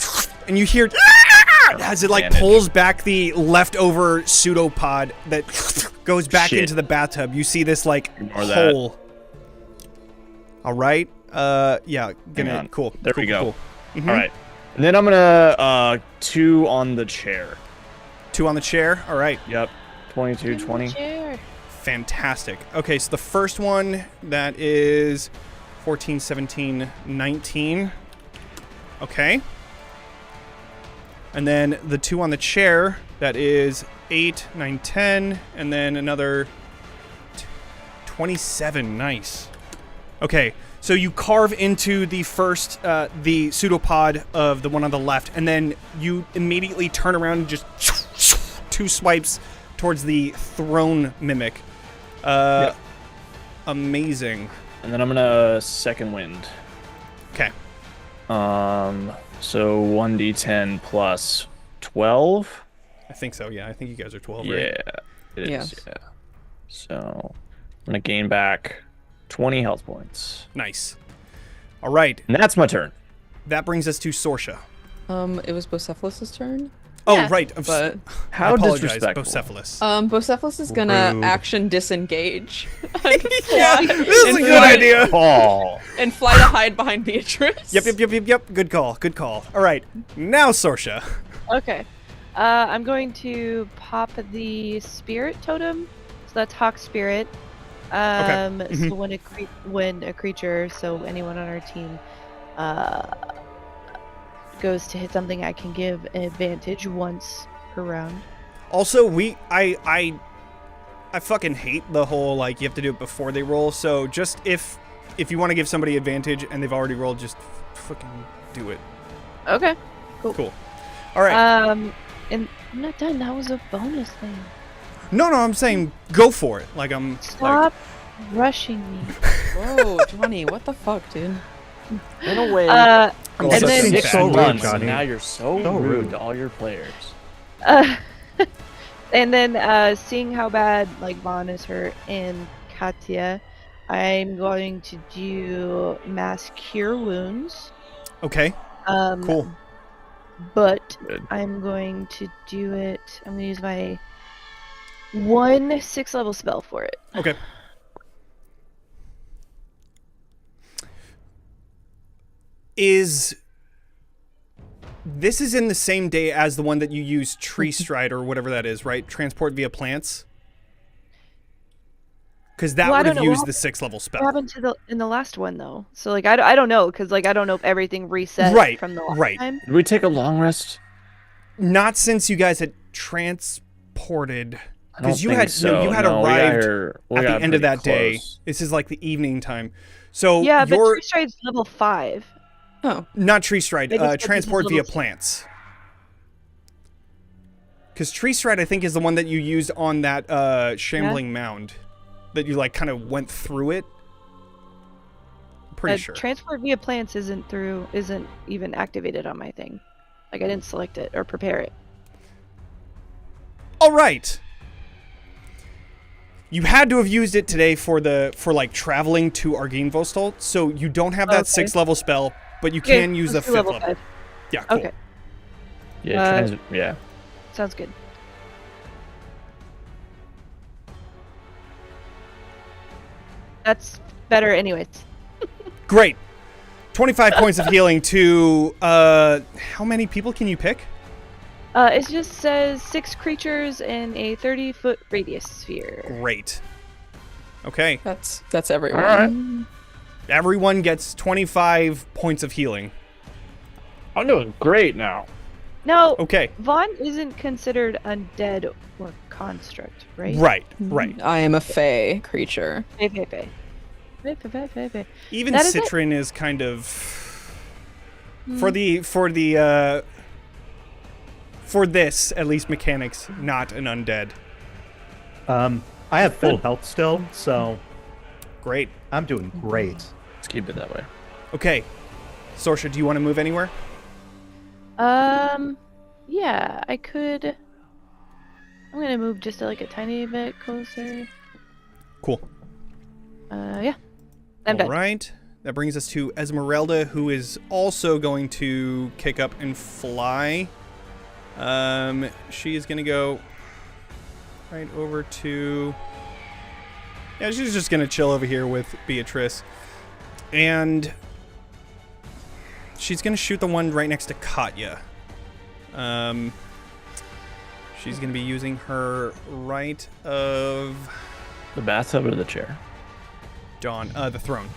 and you hear as it like Damage. pulls back the leftover pseudopod that goes back Shit. into the bathtub. You see this like Ignore that. hole. All right. Yeah. Hang Gonna on. cool. There cool, we go. cool. Mhm. All right. And then I'm gonna 2 on the chair. 2 on the chair. All right. Yep. 22, 20. Chair. Fantastic. Okay, so the first one, that is 14, 17, 19. Okay. And then the 2 on the chair, that is 8, 9, 10, and then another 27. Nice. Okay, so you carve into the first, the pseudopod of the one on the left, and then you immediately turn around and just 2 swipes towards the throne mimic. Yep. Amazing. And then I'm gonna second wind. Okay. So 1d10 plus 12. I think so, yeah. I think you guys are 12, Yeah, right? it is. Yes. Yeah. So I'm gonna gain back 20 health points, Nice. All right. and that's my turn. That brings us to Sorsha. It was Bocephalus' turn. Oh, Yeah, right. But I How apologize, disrespectful. Bocephalus. Bocephalus is gonna Rude. action disengage Yeah, this is a and good fly- idea. Paul. and fly to hide behind Beatrice. Yep. Good call. Good call. All right. Now, Sorsha. Okay. I'm going to pop the spirit totem. So that's Hawk Spirit. Mhm. So when a creature, so anyone on our team, goes to hit something, I can give an advantage once per round. Also, I fucking hate the whole, like, you have to do it before they roll. So just if you want to give somebody advantage and they've already rolled, just fucking do it. Okay. Cool. All right. And I'm not done. That was a bonus thing. No, I'm saying go for it. Like, I'm like, Stop rushing me. Whoa, Johnny, what the fuck, dude? In a way. I'm And such then- a Six bad rude, months, Johnny. and now you're so So rude rude. to all your players. And then seeing how bad like Vaughn is hurt and Katya, I'm going to do mass cure wounds. Okay. Cool. But Good. I'm going to do it. I'm going to use my 1 6th level spell for it. Okay. This is in the same day as the one that you use Tree Stride or whatever that is, right? Transport via plants? Because that Well, I would don't have know. used the 6th level What spell. happened to in the last one though? So like I don't know because like I don't know if everything reset Right, from the last right. time. Did we take a long rest? Not since you guys had transported Because you had arrived at the end of that day. Close. This is like the evening time. So Yeah, but you're Tree Stride's level 5. Oh, not tree stride. They just said Transport this is via level 6. plants. Because tree stride, I think, is the one that you used on that shambling mound, that you like kind of went through it. I'm pretty sure. Transport via plants isn't even activated on my thing. Like I didn't select it or prepare it. All right. You had to have used it today for like traveling to Arginvostolt, so you don't have that 6th level spell, but you can use the 5th level. 5. Yeah, cool. Okay, Yeah, yeah. sounds good. That's better anyways. Great. 25 points of healing to how many people can you pick? It just says 6 creatures in a 30-foot radius sphere. Great. Okay. that's everyone. All right. Everyone gets 25 points of healing. I'm doing great now. No, Okay. Vaughn isn't considered undead or construct, right? Right. I am a fae creature. Fae. Even That is it. Citrin is kind of for this at least mechanics, not an undead. I have full health still, so Great. I'm doing great. Let's keep it that way. Okay. Sorsha, do you want to move anywhere? Yeah, I could. I'm gonna move just like a tiny bit closer. Cool. Yeah. I'm All done. right. That brings us to Esmeralda, who is also going to kick up and fly. She is going to go right over to... Yeah, she's just going to chill over here with Beatrice. And she's going to shoot the one right next to Katya. She's going to be using her right of The bathtub or the chair? Dawn, the throne.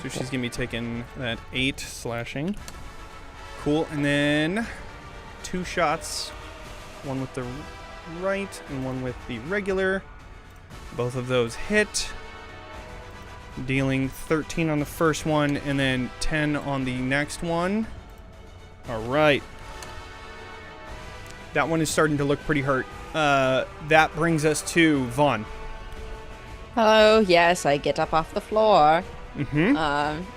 So she's going to be taking that 8 slashing. Cool. And then 2 shots. One with the right and one with the regular. Both of those hit. Dealing 13 on the first one and then 10 on the next one. All right. That one is starting to look pretty hurt. That brings us to Vaughn. Hello, yes, I get up off the floor. Mm-hmm.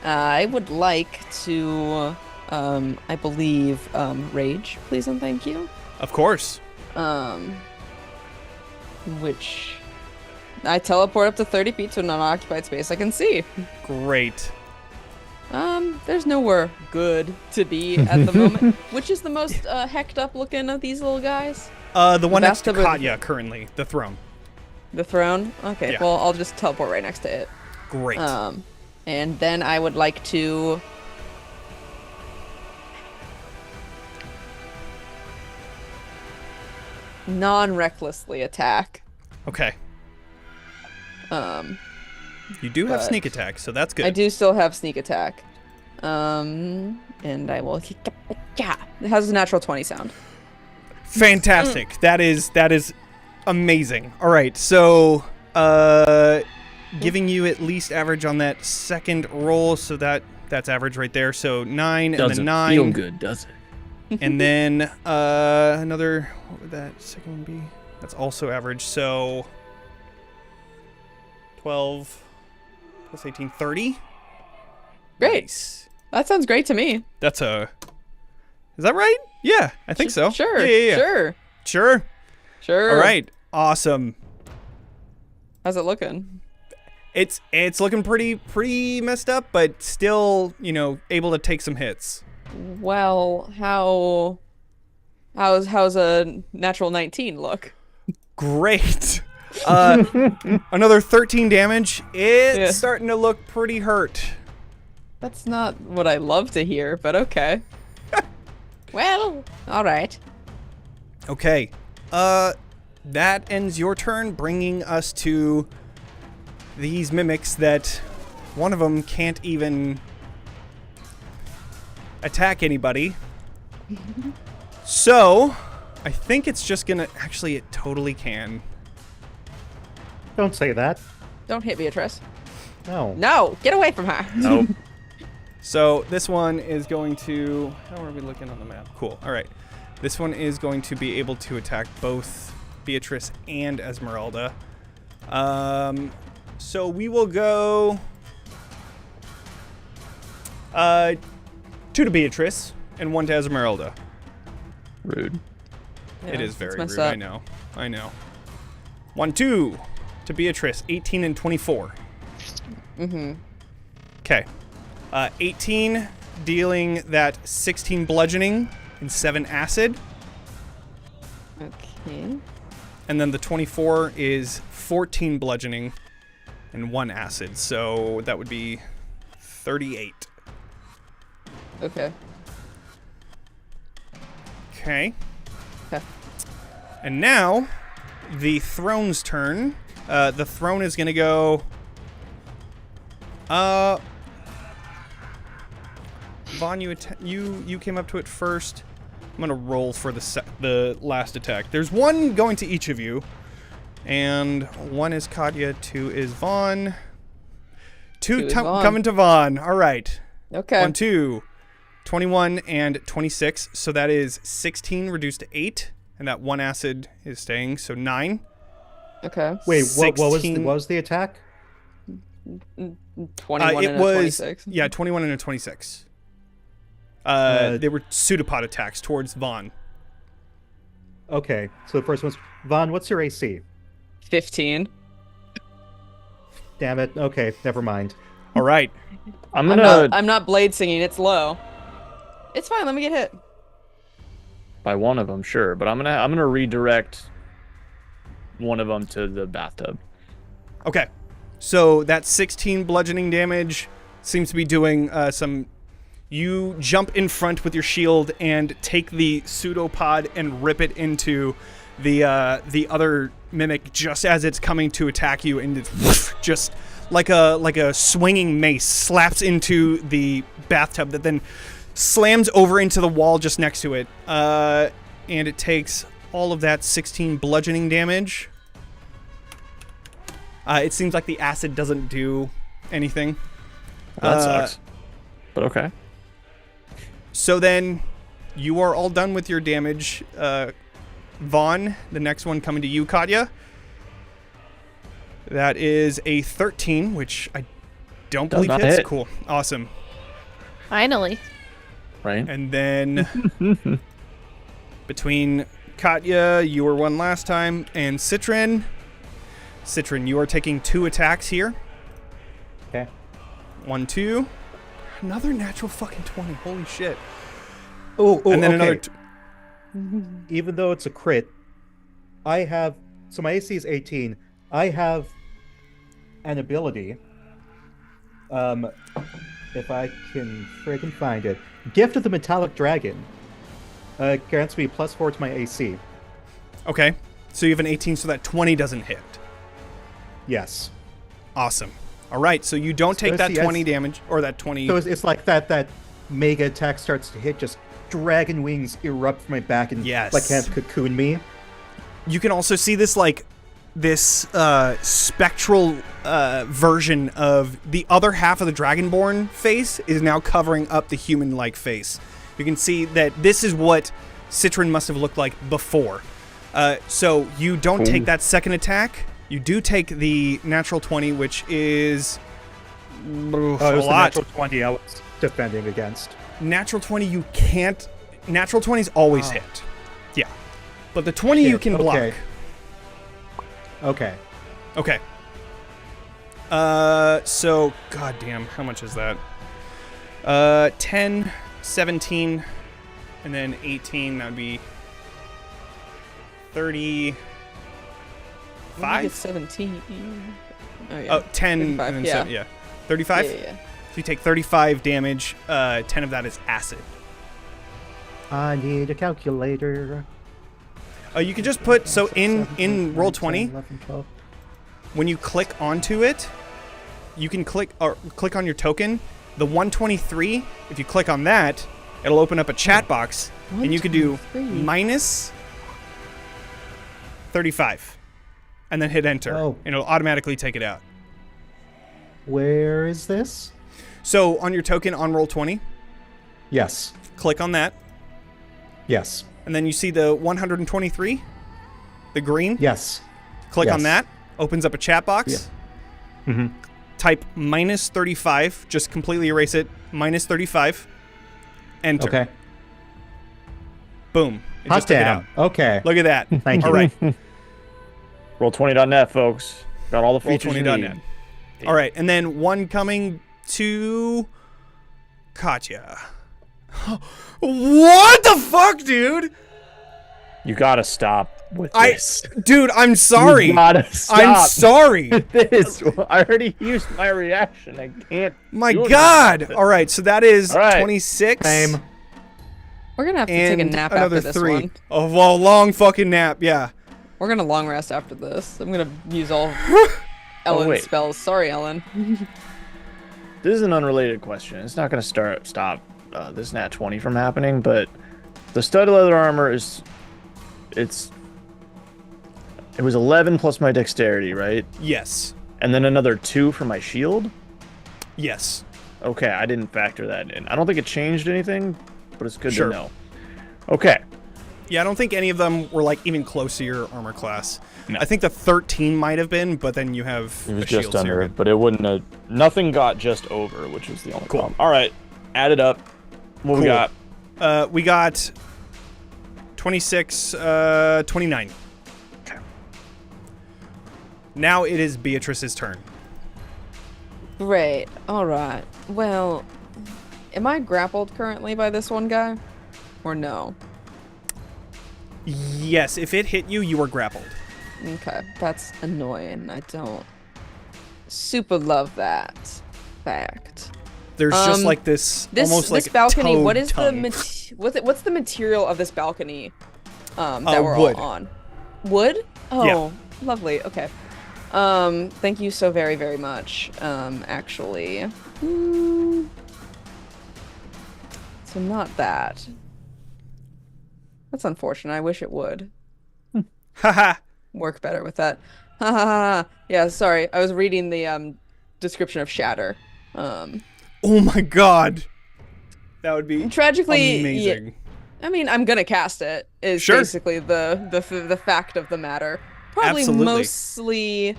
I would like to, I believe, rage, please and thank you. Of course. Which I teleport up to 30 feet to an unoccupied space I can see. Great. There's nowhere good to be at the moment. Which is the most hecked up looking of these little guys? The one next to bathtub or- Katya currently, the throne. The throne? Okay, Yeah. well, I'll just teleport right next to it. Great. And then I would like to... non-recklessly attack. Okay. Um, You do have but sneak attack, so that's good. I do still have sneak attack. And I will... Yeah. How's the natural 20 sound? Fantastic. That is amazing. All right, so giving you at least average on that second roll, so that's average right there. So 9 and then Doesn't 9. feel good, does it? And then another, what would that second one be? That's also average. So 12 plus 18, 30. Great. Nice. That sounds great to me. That's is that right? Yeah, I think so. Sure. Yeah. Sure. All right. Awesome. How's it looking? It's looking pretty messed up, but still, able to take some hits. Well, how's a natural 19 look? Great. Another 13 damage. It's Yeah. starting to look pretty hurt. That's not what I love to hear, but okay. Well, all right. Okay. That ends your turn, bringing us to these mimics that one of them can't even attack anybody. So, I think it's just gonna... Actually, it totally can. Don't say that. Don't hit Beatrice. No. No, get away from her. Nope. So this one is going to... How are we looking on the map? Cool. All right. This one is going to be able to attack both Beatrice and Esmeralda. So we will go... 2 to Beatrice and 1 to Esmeralda. Rude. It is very messed rude. up. I know. 1, 2 to Beatrice. 18 and 24. Mm-hmm. Okay. 18 dealing that 16 bludgeoning and 7 acid. Okay. And then the 24 is 14 bludgeoning and 1 acid. So that would be 38. Okay. Okay. Okay. And now, the throne's turn. The throne is going to go... Vaughn, you came up to it first. I'm going to roll for the last attack. There's 1 going to each of you. And 1 is Katya, 2 is Vaughn. 2 is Vaughn. coming to Vaughn. All right. Okay. 1, 2, 21 and 26. So that is 16 reduced to 8. And that 1 acid is staying. So 9. Okay. Wait, what 16 was the attack? 21 it and was, a 26. Yeah, 21 and a 26. They were pseudopod attacks towards Vaughn. Okay, so the first one's Vaughn. What's your AC? 15. Damn it. Okay, never mind. All right. I'm gonna I'm not blade singing. It's low. It's fine. Let me get hit. by one of them, sure, but I'm gonna redirect one of them to the bathtub. Okay. So that 16 bludgeoning damage seems to be doing some... You jump in front with your shield and take the pseudopod and rip it into the other mimic just as it's coming to attack you, and it's just like a swinging mace slaps into the bathtub that then slams over into the wall just next to it. And it takes all of that 16 bludgeoning damage. It seems like the acid doesn't do anything. Well, that sucks. But okay. So then, you are all done with your damage. Vaughn, the next one coming to you, Katya. That is a 13, which I don't Does believe not hits. hit. Cool. Awesome. Finally. Right? And then, between Katya, you were 1 last time, and Citrin, you are taking 2 attacks here. Okay. 1, 2. Another natural fucking 20. Holy shit. Oh, And then okay. another... Even though it's a crit, I have... So my AC is 18. I have an ability. If I can friggin' find it. Gift of the Metallic Dragon. Grants me +4 to my AC. Okay. So you have an 18, so that 20 doesn't hit. Yes. Awesome. All right, so you don't take So that see, 20 damage, or that 20... So it's like that mega attack starts to hit, just dragon wings erupt from my back and Yes. like kind of cocoon me. You can also see this, spectral version of the other half of the Dragonborn face is now covering up the human-like face. You can see that this is what Citrin must have looked like before. So you don't take that second attack. You do take the natural 20, which is Oh, a it was the lot. natural 20 I was defending against. Natural 20 you can't... Natural 20s always hit. Yeah. But the 20 you Shit, can block. Okay. Okay. So, goddamn, how much is that? 10, 17, and then 18, that would be 30... I get 5? 17. Oh, yeah. Oh, 10, 35, and then yeah. 7, yeah. 35? Yeah. So you take 35 damage, 10 of that is acid. I need a calculator. You can just put, so in roll 20, 11, 12. when you click onto it, you can click on your token. The 123, if you click on that, it'll open up a chat box, and you could do 123. minus 35. And then hit enter. Oh. And it'll automatically take it out. Where is this? So on your token on roll 20, Yes. click on that. Yes. And then you see the 123, the green. Yes. Click on Yes. that. Opens up a chat box. Yeah. Mm-hmm. Type -35. Just completely erase it. -35. Enter. Okay. Boom. It Hot just took it out. damn. Okay. Look at that. Thank you. All right. Roll20.net, folks. Got all the features you Roll20.net. need. All right. And then one coming to Katya. What the fuck, dude? You gotta stop with this. Dude, I'm sorry. You gotta stop. I'm sorry. This. I already used my reaction. I can't. My do God. anything. All right. So that is All right. 26. Same. We're gonna have to And take a nap another after this 3. one. Oh, well, long fucking nap. Yeah. We're gonna long rest after this. I'm gonna use all Ellen's wait. spells. Sorry, Ellen. This is an unrelated question. It's not gonna stop this nat 20 from happening, but the studded leather armor is. It was 11 plus my dexterity, right? Yes. And then another 2 for my shield? Yes. Okay, I didn't factor that in. I don't think it changed anything, but it's good Sure. to know. Okay. Yeah, I don't think any of them were like even close to your armor class. No. I think the 13 might have been, but then you have It was a shield, just so under you're it, but it wouldn't have... Nothing got just over, which was the only Cool. problem. All right, add it up. What we Cool. got? We got 26, 29. Okay. Now it is Beatrice's turn. Great. All right. Well, am I grappled currently by this one guy, or no? Yes, if it hit you, you were grappled. Okay, that's annoying. I don't super love that fact. There's just like this, almost this like balcony. toad What is tongue. what's the material of this balcony that we're wood. all on? Wood? Oh, Yeah. lovely. Okay. Thank you so very, very much. Actually. So not that. That's unfortunate. I wish it would Haha. work better with that. Ha ha ha. Yeah, sorry. I was reading the description of shatter. Oh my God. That would be Tragically, amazing. I mean, I'm gonna cast it. Is Sure. basically the fact of the matter. Probably Absolutely. mostly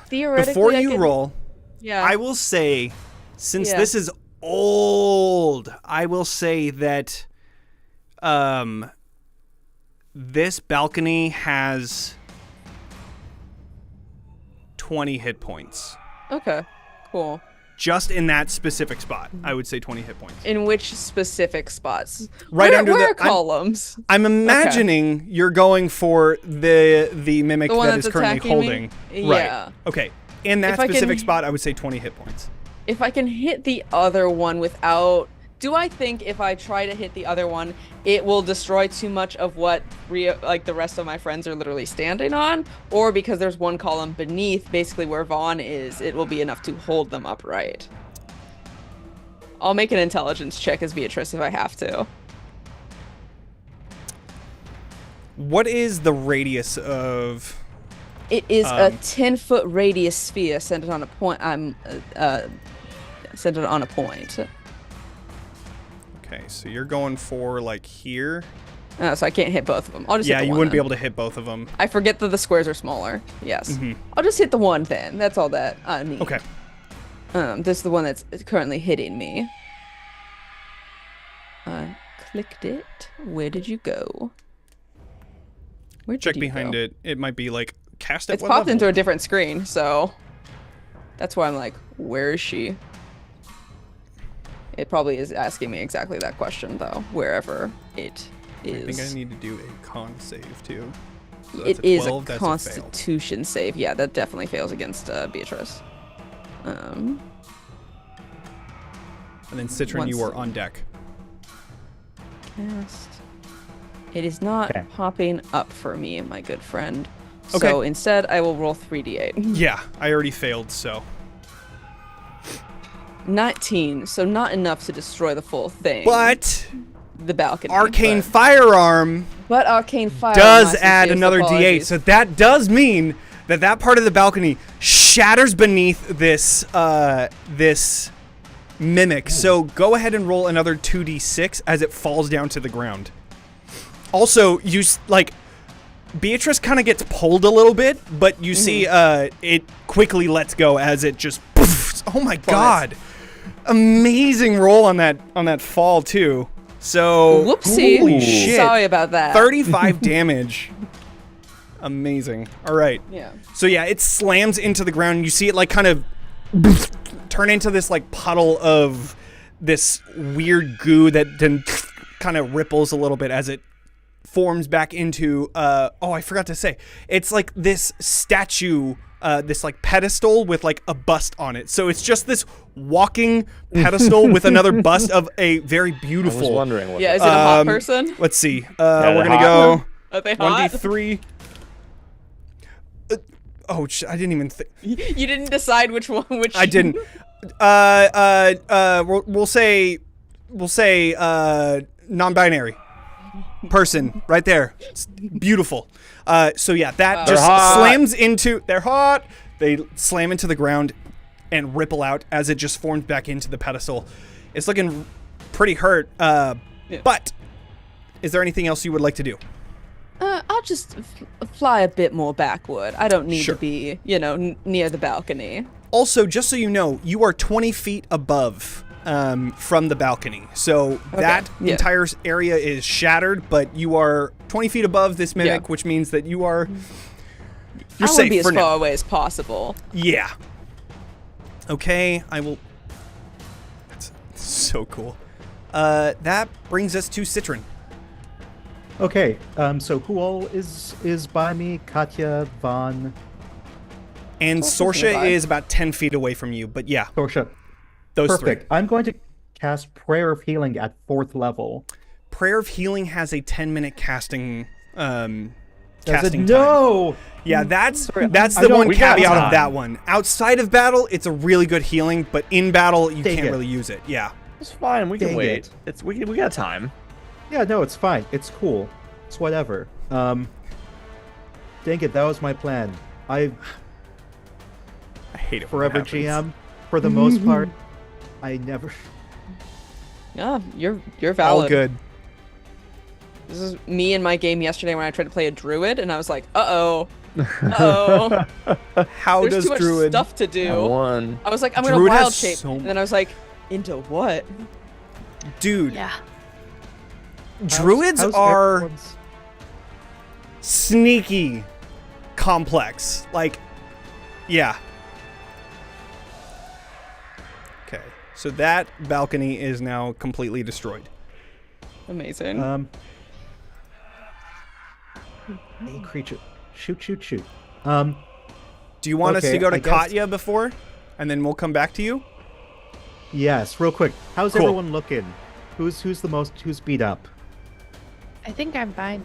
theoretically. Before I you could- roll, yeah. I will say, since Yeah. this is old, I will say that this balcony has 20 hit points. Okay. Cool. Just in that specific spot, I would say 20 hit points. In which specific spots? Right where, under where the- are columns. I'm imagining you're going for the mimic The one that is that's currently attacking me? holding. Right. Yeah. Okay. In that If I can- specific spot, I would say 20 hit points. If I can hit the other one without... Do I think if I try to hit the other one, it will destroy too much of what the rest of my friends are literally standing on? Or because there's one column beneath, basically where Vaughn is, it will be enough to hold them upright? I'll make an intelligence check as Beatrice if I have to. What is the radius of... It is a 10-foot radius sphere centered on a point. Centered on a point. Okay, so you're going for like here. So I can't hit both of them. I'll just Yeah, hit the you one wouldn't be then. able to hit both of them. I forget that the squares are smaller. Yes. Mhm. I'll just hit the one then. That's all that I need. Okay. This is the one that's currently hitting me. I clicked it. Where did you go? Where Check did you behind go? it. It might be like cast at It's what popped level? into a different screen, so that's why I'm like, where is she? It probably is asking me exactly that question though, wherever it I think I is. need to do a con save too. So It that's is 12, a that's fail. Constitution save. Yeah, that definitely fails against Beatrice. And then Citron, you Once- are on deck. Cast. It is not Okay. popping up for me, my good friend. Okay. So instead, I will roll 3d8. Yeah, I already failed, so 19, so not enough to destroy the full thing. but The balcony. arcane but- firearm But arcane fire does on my add sincerest another D8. apologies. So that does mean that that part of the balcony shatters beneath this this mimic. So go ahead and roll another 2d6 as it falls down to the ground. Also, Beatrice kind of gets pulled a little bit, but you see it quickly lets go as it just oh my god. Amazing roll on that fall too. So Whoopsie. holy shit. Sorry about that. 35 damage. Amazing. All right. Yeah. So yeah, it slams into the ground. You see it like kind of turn into this like puddle of this weird goo that then kind of ripples a little bit as it forms back into I forgot to say. It's like this statue, this like pedestal with like a bust on it. So it's just this walking pedestal with another bust of a very beautiful. I was wondering what. Yeah, is it a hot person? Let's see. they're We're gonna hot. go Are they hot? 1d3. I didn't even think. You didn't decide which one. Which I didn't. We'll say non-binary person right there. It's beautiful. So yeah, that just slams into. They're hot. They slam into the ground and ripple out as it just forms back into the pedestal. It's looking pretty hurt. But is there anything else you would like to do? I'll just fly a bit more backward. I don't need Sure. to be, near the balcony. Also, just so you know, you are 20 feet above from the balcony. So that yeah. entire area is shattered, but you are 20 feet above this mimic, Yeah. which means that you're I want to safe be as for far now. away as possible. Yeah. Okay, I will. That's so cool. That brings us to Citron. Okay, so who all is by me? Katya, Vaughn, And Cool, Sorsha nearby. is about 10 feet away from you, but yeah, Sorsha. those Perfect. three. I'm going to cast Prayer of Healing at 4th level. Prayer of Healing has a 10-minute casting Does casting it? time. No! Yeah, that's Sorry, the I don't- one We got caveat of time. that one. Outside of battle, it's a really good healing, but in battle, you Dang can't it. really use it. Yeah. It's fine. We can Dang wait. it. It's we got time. Yeah, no, it's fine. It's cool. It's whatever. Dang it, that was my plan. I hate it. when forever that happens. GM for the most part. I never. Yeah, you're valid. All good. This is me in my game yesterday when I tried to play a druid, and I was like, uh-oh. Uh-oh. How There's does too much Druid? stuff to do. I won. I was like, I'm gonna Druid has wild shape. so And then I was like, into what? Dude, Yeah. Druids How's are everyone's- sneaky complex. Like, yeah. Okay, so that balcony is now completely destroyed. Amazing. A creature. Shoot, shoot, shoot. Do you want us to Okay, go to I guess- Katya before, and then we'll come back to you? Yes, real quick. How's Cool. everyone looking? Who's who's beat up? I think I'm fine.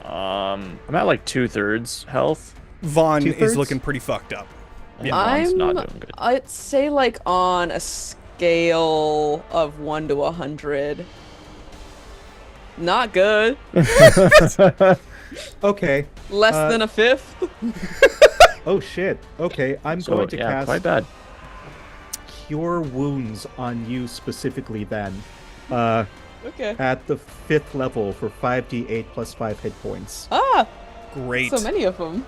I'm at like 2/3 health. Vaughn is 2/3? looking pretty fucked up. Yeah, Vaughn's I'm, not doing good. I'd say like on a scale of 1 to 100. Not good. Okay. Less than a fifth. Oh shit. Okay, I'm So, going to yeah, cast quite bad. Cure Wounds on you specifically then. Okay. At the 5th level for 5d8 plus 5 hit points. Ah, Great. so many of them.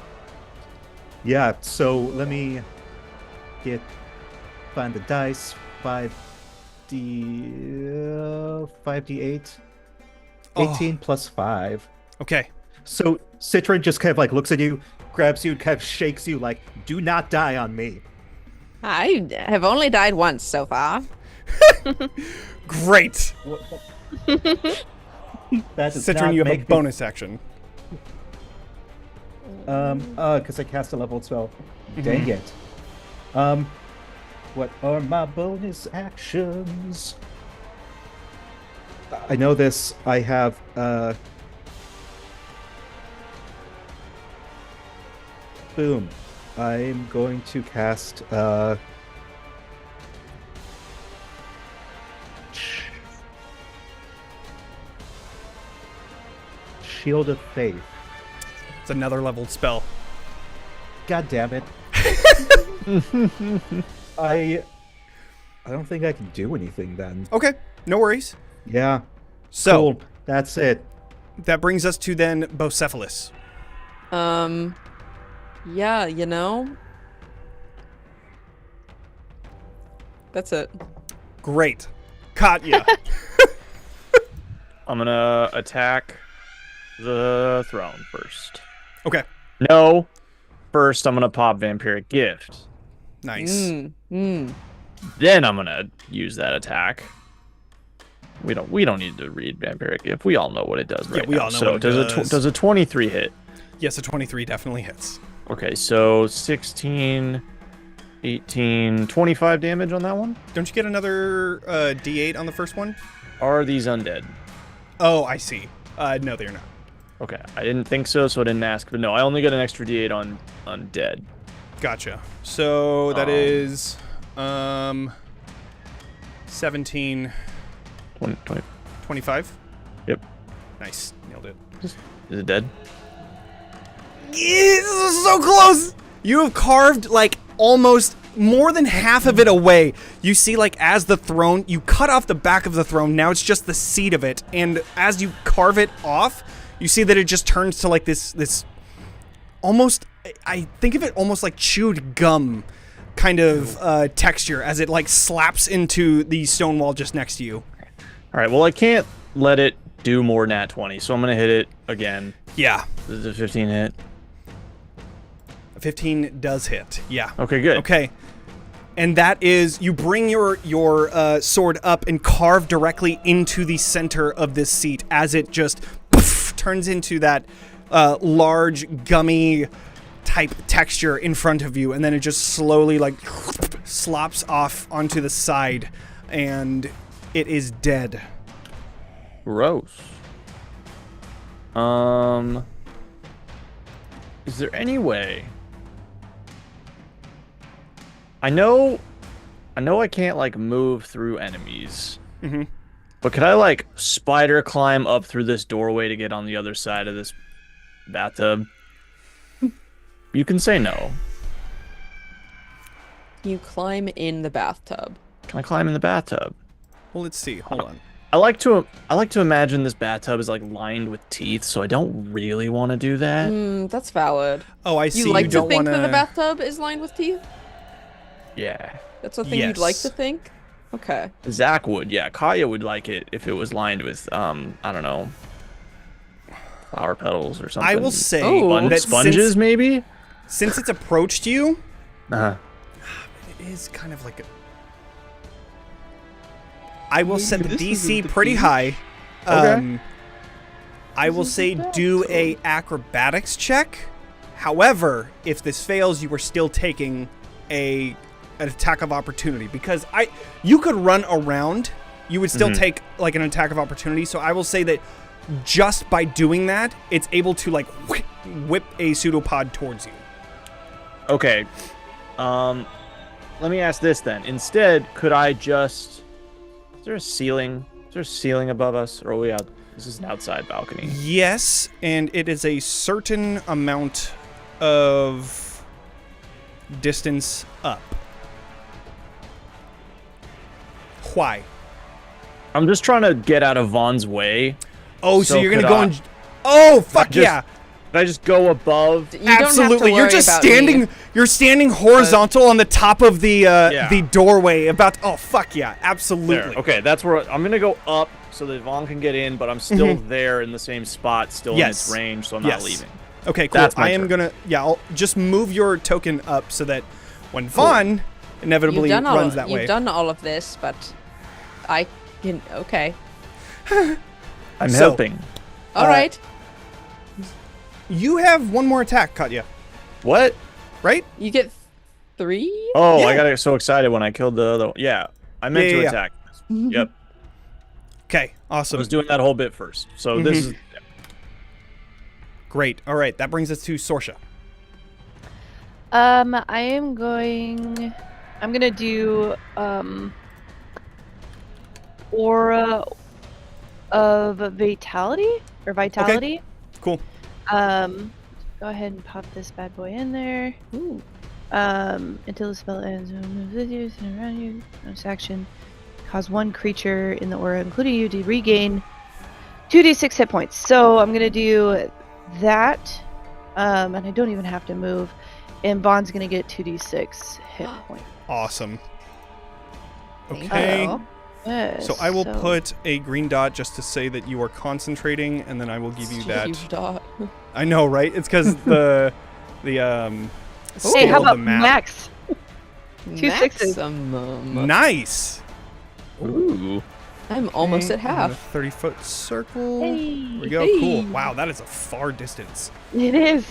Yeah, so let me find the dice. 5d8. 18 plus 5. Okay. So Citron just kind of like looks at you, grabs you, kind of shakes you like, do not die on me. I have only died once so far. Great. That does Citron, not you have a make me- bonus action. Because I cast a level 12. Dang it. What are my bonus actions? I know this. I have, boom. I'm going to cast, Shield of Faith. It's another leveled spell. God damn it. I don't think I can do anything then. Okay, no worries. Yeah. So Cool. That's it. that brings us to then Bocephalus. Yeah, you know. That's it. Great. Katya. I'm gonna attack the throne first. Okay, No. First, I'm gonna pop Vampiric Gift. nice. Then I'm gonna use that attack. We don't need to read Vampiric Gift. We all know what it does right we now. all know So what it does. does a 23 hit? Yes, a 23 definitely hits. Okay, so 16, 18, 25 damage on that one. Don't you get another D8 on the first one? Are these undead? Oh, I see. No, they're not. Okay, I didn't think so, so I didn't ask. But no, I only get an extra D8 on undead. Gotcha. So that is 17, 20. 25. Yep. Nice. Nailed it. Is it dead? This is so close. You have carved like almost more than half of it away. You see, like, as the throne, you cut off the back of the throne. Now it's just the seat of it. And as you carve it off, you see that it just turns to like this almost, I think of it almost like chewed gum kind of texture as it like slaps into the stone wall just next to you. All right, well, I can't let it do more nat 20, so I'm going to hit it again. Yeah. This is a 15 hit. 15 does hit. Yeah. Okay, good. Okay. And that is, you bring your sword up and carve directly into the center of this seat as it just poof, turns into that large, gummy type texture in front of you. And then it just slowly like slops off onto the side and it is dead. Gross. Is there any way? I know I can't like move through enemies. Mm-hmm. But could I like spider climb up through this doorway to get on the other side of this bathtub? You can say no. You climb in the bathtub. Can I climb in the bathtub? Well, let's see. Hold on. I like to imagine this bathtub is like lined with teeth, so I don't really want to do that. That's valid. Oh, I see. You like to don't think want that the bathtub is lined with teeth? Yeah. That's the thing you'd like Yes. to think? Okay. Zach would, yeah. Kaya would like it if it was lined with, I don't know, flower petals or something. I will say Oh. that Sponges, maybe? since it's approached you, Uh-huh. it is kind of like a... I will set the this DC isn't the pretty beach. high. Okay. I will say do a acrobatics check. However, if this fails, you are still taking an attack of opportunity because you could run around. You would still take like an attack of opportunity. So I will say that just by doing that, it's able to like whip a pseudopod towards you. Okay. Let me ask this then. Instead, could I just... Is there a ceiling? Is there a ceiling above us? Or are we out? This is an outside balcony. Yes, and it is a certain amount of distance up. Why? I'm just trying to get out of Vaughn's way. Oh, so you're gonna could go I- and... Oh, fuck just- yeah! Could I just go above? You don't have to Absolutely. You're worry just about standing. me. You're standing horizontal on the top of the Yeah. the doorway. About. Oh fuck yeah! Absolutely. There. Okay, that's where I'm gonna go up so that Vaughn can get in, but I'm still there in the same spot, still in its Yes. range, so I'm Yes. not leaving. Okay. Cool. That's my I am turn. gonna. Yeah. I'll just move your token up so that when Vaughn inevitably runs that way. You've done all of this, but I can. Okay. I'm So- helping. All right. You have one more attack, Katya. What? Right? You get 3? Oh, Yeah. I got so excited when I killed the other one. Yeah, I meant to Yeah. attack. Yep. Okay. I Awesome. was doing that whole bit first. So this is... Great. All right. That brings us to Sorsha. I'm gonna do aura of vitality or vitality. Cool. Go ahead and pop this bad boy in there. Ooh. Until the spell ends, with you and around you. Bonus action. Cause one creature in the aura, including you, to regain 2d6 hit points. So I'm gonna do that. And I don't even have to move. And Bond's gonna get 2d6 hit points. Awesome. Thank Okay. you. Yes, So I will so- put a green dot just to say that you are concentrating, and then I will give you that. Huge dot. I know, right? It's because the Hey, scale how of the about map. Max? 2 sixes. Maximum. Nice. Ooh. I'm almost at Okay, I'm in a half. 30-foot circle. Hey, There we go. hey. Cool. Wow, that is a far distance. It is.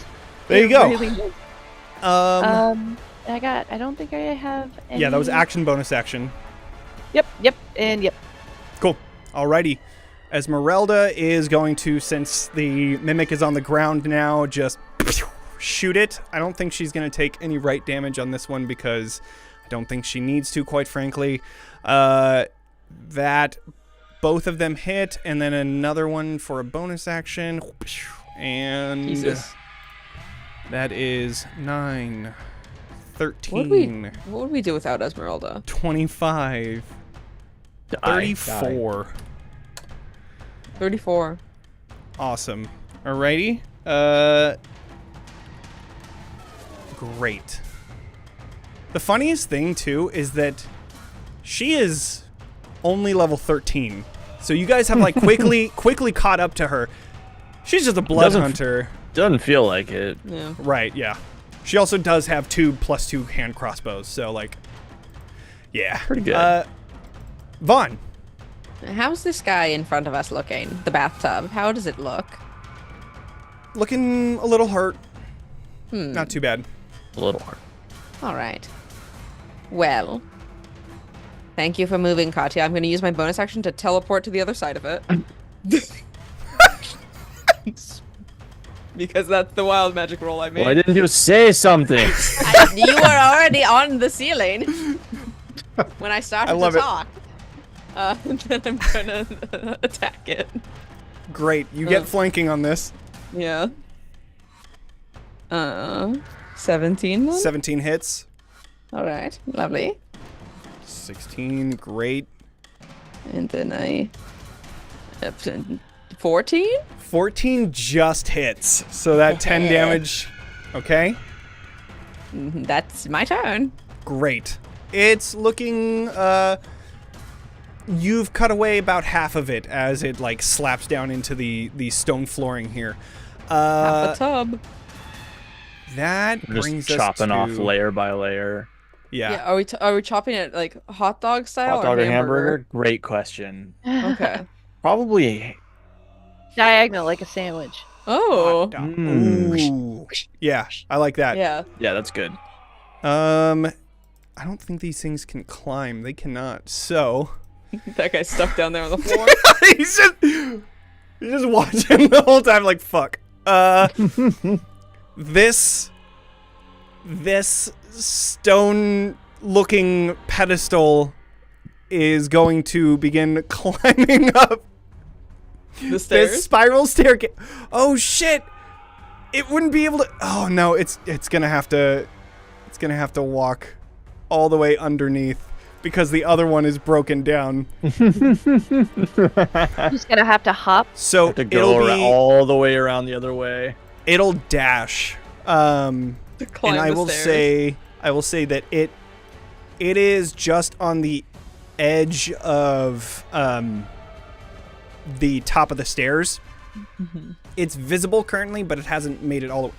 There you It go. really is. I don't think I have any... Yeah, that was action, bonus action. Yep, and yep. Cool. Alrighty. Esmeralda is going to, since the mimic is on the ground now, just shoot it. I don't think she's going to take any right damage on this one because I don't think she needs to, quite frankly. That both of them hit, and then another one for a bonus action. And Jesus. that is 9, 13, What would we do without Esmeralda? 25, 34. 34. Awesome. Alrighty. Great. The funniest thing, too, is that she is only level 13. So you guys have, like, quickly caught up to her. She's just a blood Doesn't- hunter. Doesn't feel like it. Yeah. Right, yeah. She also does have 2+2 hand crossbows, so, like, yeah. Pretty good. Vaughn. How's this guy in front of us looking? The bathtub. How does it look? Looking a little hurt. Not too bad. A little hard. All right. Well, thank you for moving, Katya. I'm going to use my bonus action to teleport to the other side of it. Because that's the wild magic roll I made. Why didn't you say something? You were already on the ceiling when I started I love to it. talk. Then I'm gonna attack it. Great. You get flanking on this. Yeah. 17 then? 17 hits. All right, lovely. 16, great. And then I 14. 14 just hits. So that 10 damage. Okay. That's my turn. Great. It's looking, you've cut away about half of it as it, like, slaps down into the stone flooring here. Half a tub. That We're brings just us chopping to, off layer by layer. Yeah. Are we chopping it like hot dog style Hot dog or or hamburger? Great question. Okay. Probably. Diagonal, like a sandwich. Oh. Ooh. Yeah, I like that. Yeah. Yeah, that's good. I don't think these things can climb. They cannot. So That guy's stuck down there on the floor. he's just watching the whole time like fuck. This stone looking pedestal is going to begin climbing up The stairs. this spiral staircase. Oh shit. It wouldn't be able to. Oh no, it's gonna have to walk all the way underneath because the other one is broken down. Just gonna have to hop. So To go it'll be, all the way around the other way. it'll dash. And Climb I the will stairs. say that it is just on the edge of the top of the stairs. It's visible currently, but it hasn't made it all the way.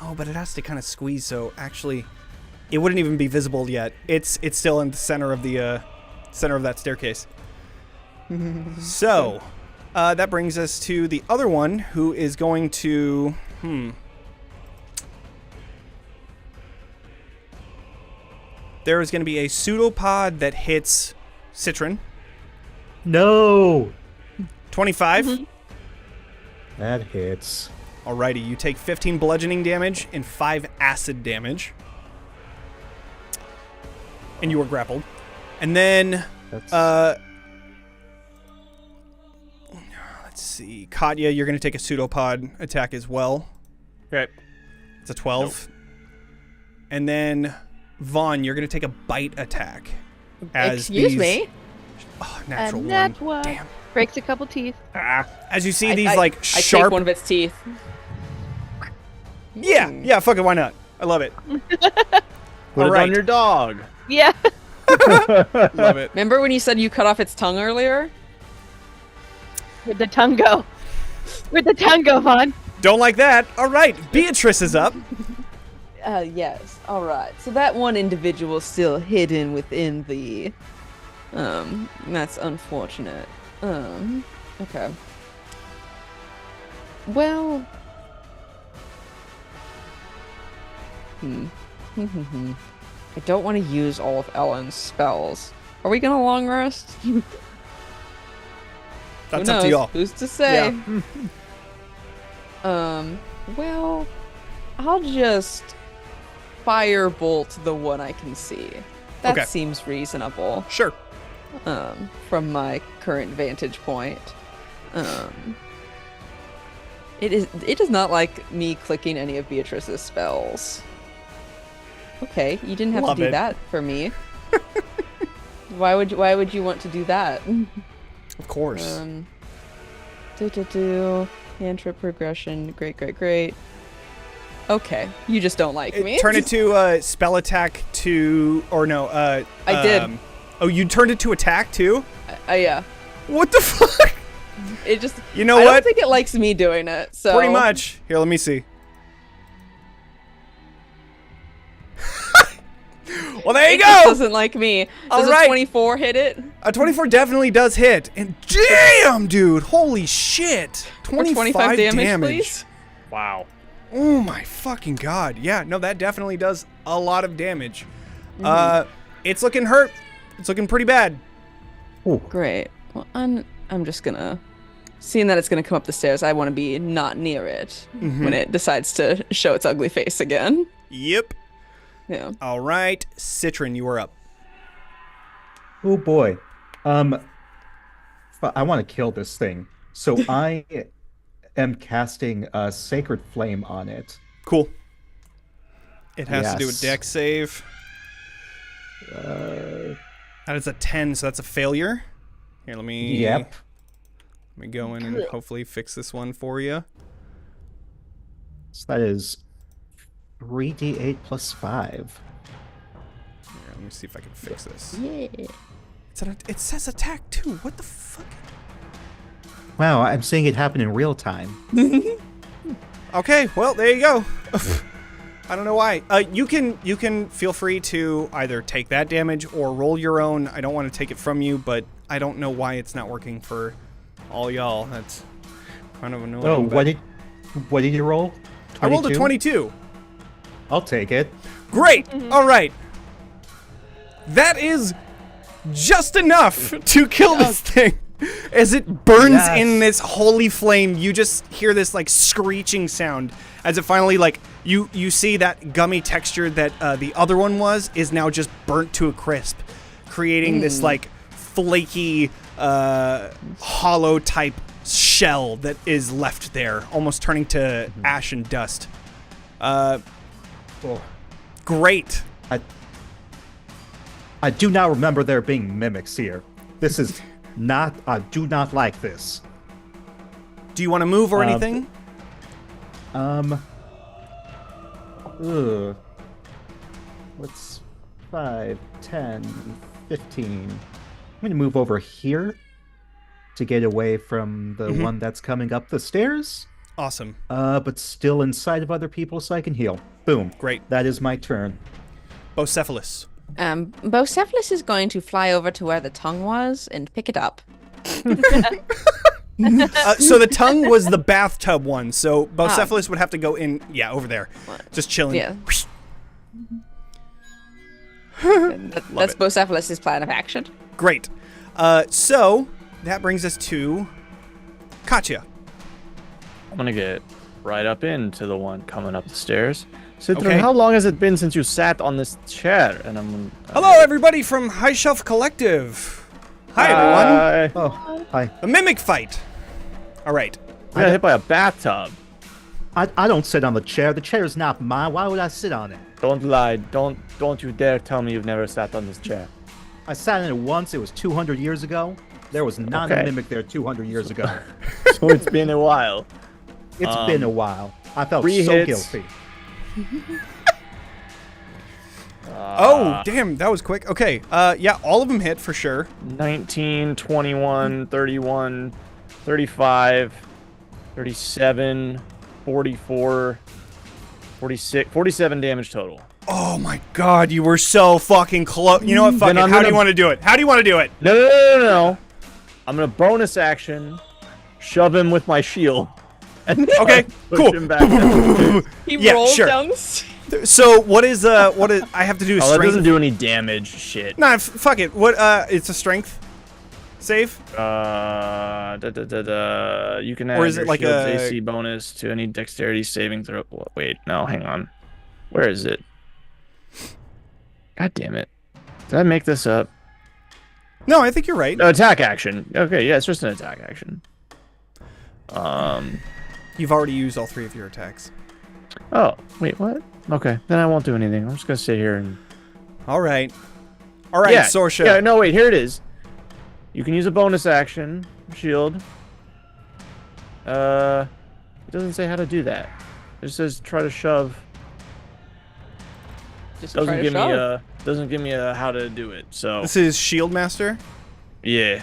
Oh, but it has to kind of squeeze, so actually it wouldn't even be visible yet. It's still in the center of the center of that staircase. So, that brings us to the other one who is going to There is going to be a pseudopod that hits Citron. No, 25. that hits. Alrighty, you take 15 bludgeoning damage and 5 acid damage. And you are grappled. And then, That's let's let's see. Katya, you're going to take a pseudopod attack as well. Okay. It's a 12. And then, Vaughn, you're going to take a bite attack. Excuse me? Oh, natural And one. that one Damn. breaks a couple teeth. As you see I these, take sharp... one of its teeth. Yeah, fuck it, why not? I love it. Put it right. on your dog. Yeah. Love it. Remember when you said you cut off its tongue earlier? Where'd the tongue go? Where'd the tongue go, Vaughn? Don't like that. All right, Beatrice is up. Yes. All right. So that one individual is still hidden within the. That's unfortunate. Okay. Well. I don't want to use all of Ellen's spells. Are we gonna long rest? That's Who up to knows? y'all. Who's to say? Yeah. Well, I'll just firebolt the one I can see. That Okay. seems reasonable. Sure. From my current vantage point. It does not like me clicking any of Beatrice's spells. Okay, you didn't have Love to do it. that for me. Why would you want to do that? Of course. Cantrip progression. Great. Okay, you just don't like me. Turn it to spell attack to, or no, I did. Oh, you turned it to attack too? Yeah. What the fuck? It just. You know I what? don't think it likes me doing it. So Pretty much. Here, let me see. Well, there you It just go. doesn't like me. All Does right. a 24 hit it? A 24 definitely does hit. And damn, dude. Holy shit. For 25 damage, please. Wow. Oh my fucking god. Yeah, no, that definitely does a lot of damage. It's looking hurt. It's looking pretty bad. Great. Well, I'm just gonna. Seeing that it's gonna come up the stairs, I want to be not near it when it decides to show its ugly face again. Yep. Yeah. All right. Citron, you are up. Oh boy. I want to kill this thing. So I am casting a Sacred Flame on it. Cool. It has to do a Yes. dex save. That is a 10, so that's a failure. Here, let me... Yep. Let me go in and hopefully fix this one for you. So that is 3d8 plus 5. Here, let me see if I can fix this. Yeah. It says attack too. What the fuck? Wow, I'm seeing it happen in real time. Okay, well, there you go. I don't know why. You can feel free to either take that damage or roll your own. I don't want to take it from you, but I don't know why it's not working for all y'all. That's kind of annoying. Oh, but- what did you roll? 22? I rolled a 22. I'll take it. Great. All right. That is just enough to kill this thing. As it burns Yes. in this holy flame, you just hear this like screeching sound as it finally like you see that gummy texture that the other one is now just burnt to a crisp, creating this like flaky hollow type shell that is left there, almost turning to ash and dust. Oh, Great. I do not remember there being mimics here. This is not. I do not like this. Do you want to move or anything? What's 5, 10, 15? I'm gonna move over here to get away from the one that's coming up the stairs. Awesome. But still inside of other people so I can heal. Boom. Great. That is my turn. Bocephalus. Bocephalus is going to fly over to where the tongue was and pick it up. So the tongue was the bathtub one, so Bocephalus would have to go in, over there. Just chilling. Yeah. That's it. Bocephalus' plan of action. Great. So that brings us to Katya. I'm gonna get right up into the one coming up the stairs. Citron, Okay. how long has it been since you sat on this chair? And I'm. Hello, everybody from High Shelf Collective. Hi, everyone. Oh, hi. The Mimic Fight. All right. I got hit by a bathtub. I don't sit on the chair. The chair is not mine. Why would I sit on it? Don't lie. Don't you dare tell me you've never sat on this chair. I sat in it once. It was 200 years ago. There was not a mimic there 200 years ago. So it's been a while. It's been a while. I felt 3 so hits. guilty. Oh, damn, that was quick. Okay, yeah, all of them hit for sure. 19, 21, 31, 35, 37, 44, 46, 47 damage total. Oh my god, you were so fucking close. You know what, fuck Then it. I'm How do you gonna- want to do it? How do you want to do it? No. I'm gonna bonus action, shove him with my shield. And Okay, push cool. him back down. He Yeah, rolls sure. down the stairs. So what is I have to do Oh, that strength? doesn't do any damage. Shit. Nah, fuck it. What, it's a strength save? You can add Or is it your like shield's a- AC bonus to any dexterity saving throw. Wait, no, hang on. Where is it? God damn it. Did I make this up? No, I think you're right. No, attack action. Okay, yeah, it's just an attack action. You've already used all 3 of your attacks. Oh, wait, what? Okay, then I won't do anything. I'm just gonna sit here and... All right. All right, yeah, Sorsha. yeah, no, wait, here it is. You can use a bonus action, shield. It doesn't say how to do that. It says try to shove. Just try to Doesn't shove. give me a how to do it. So This is Shield Master. yeah.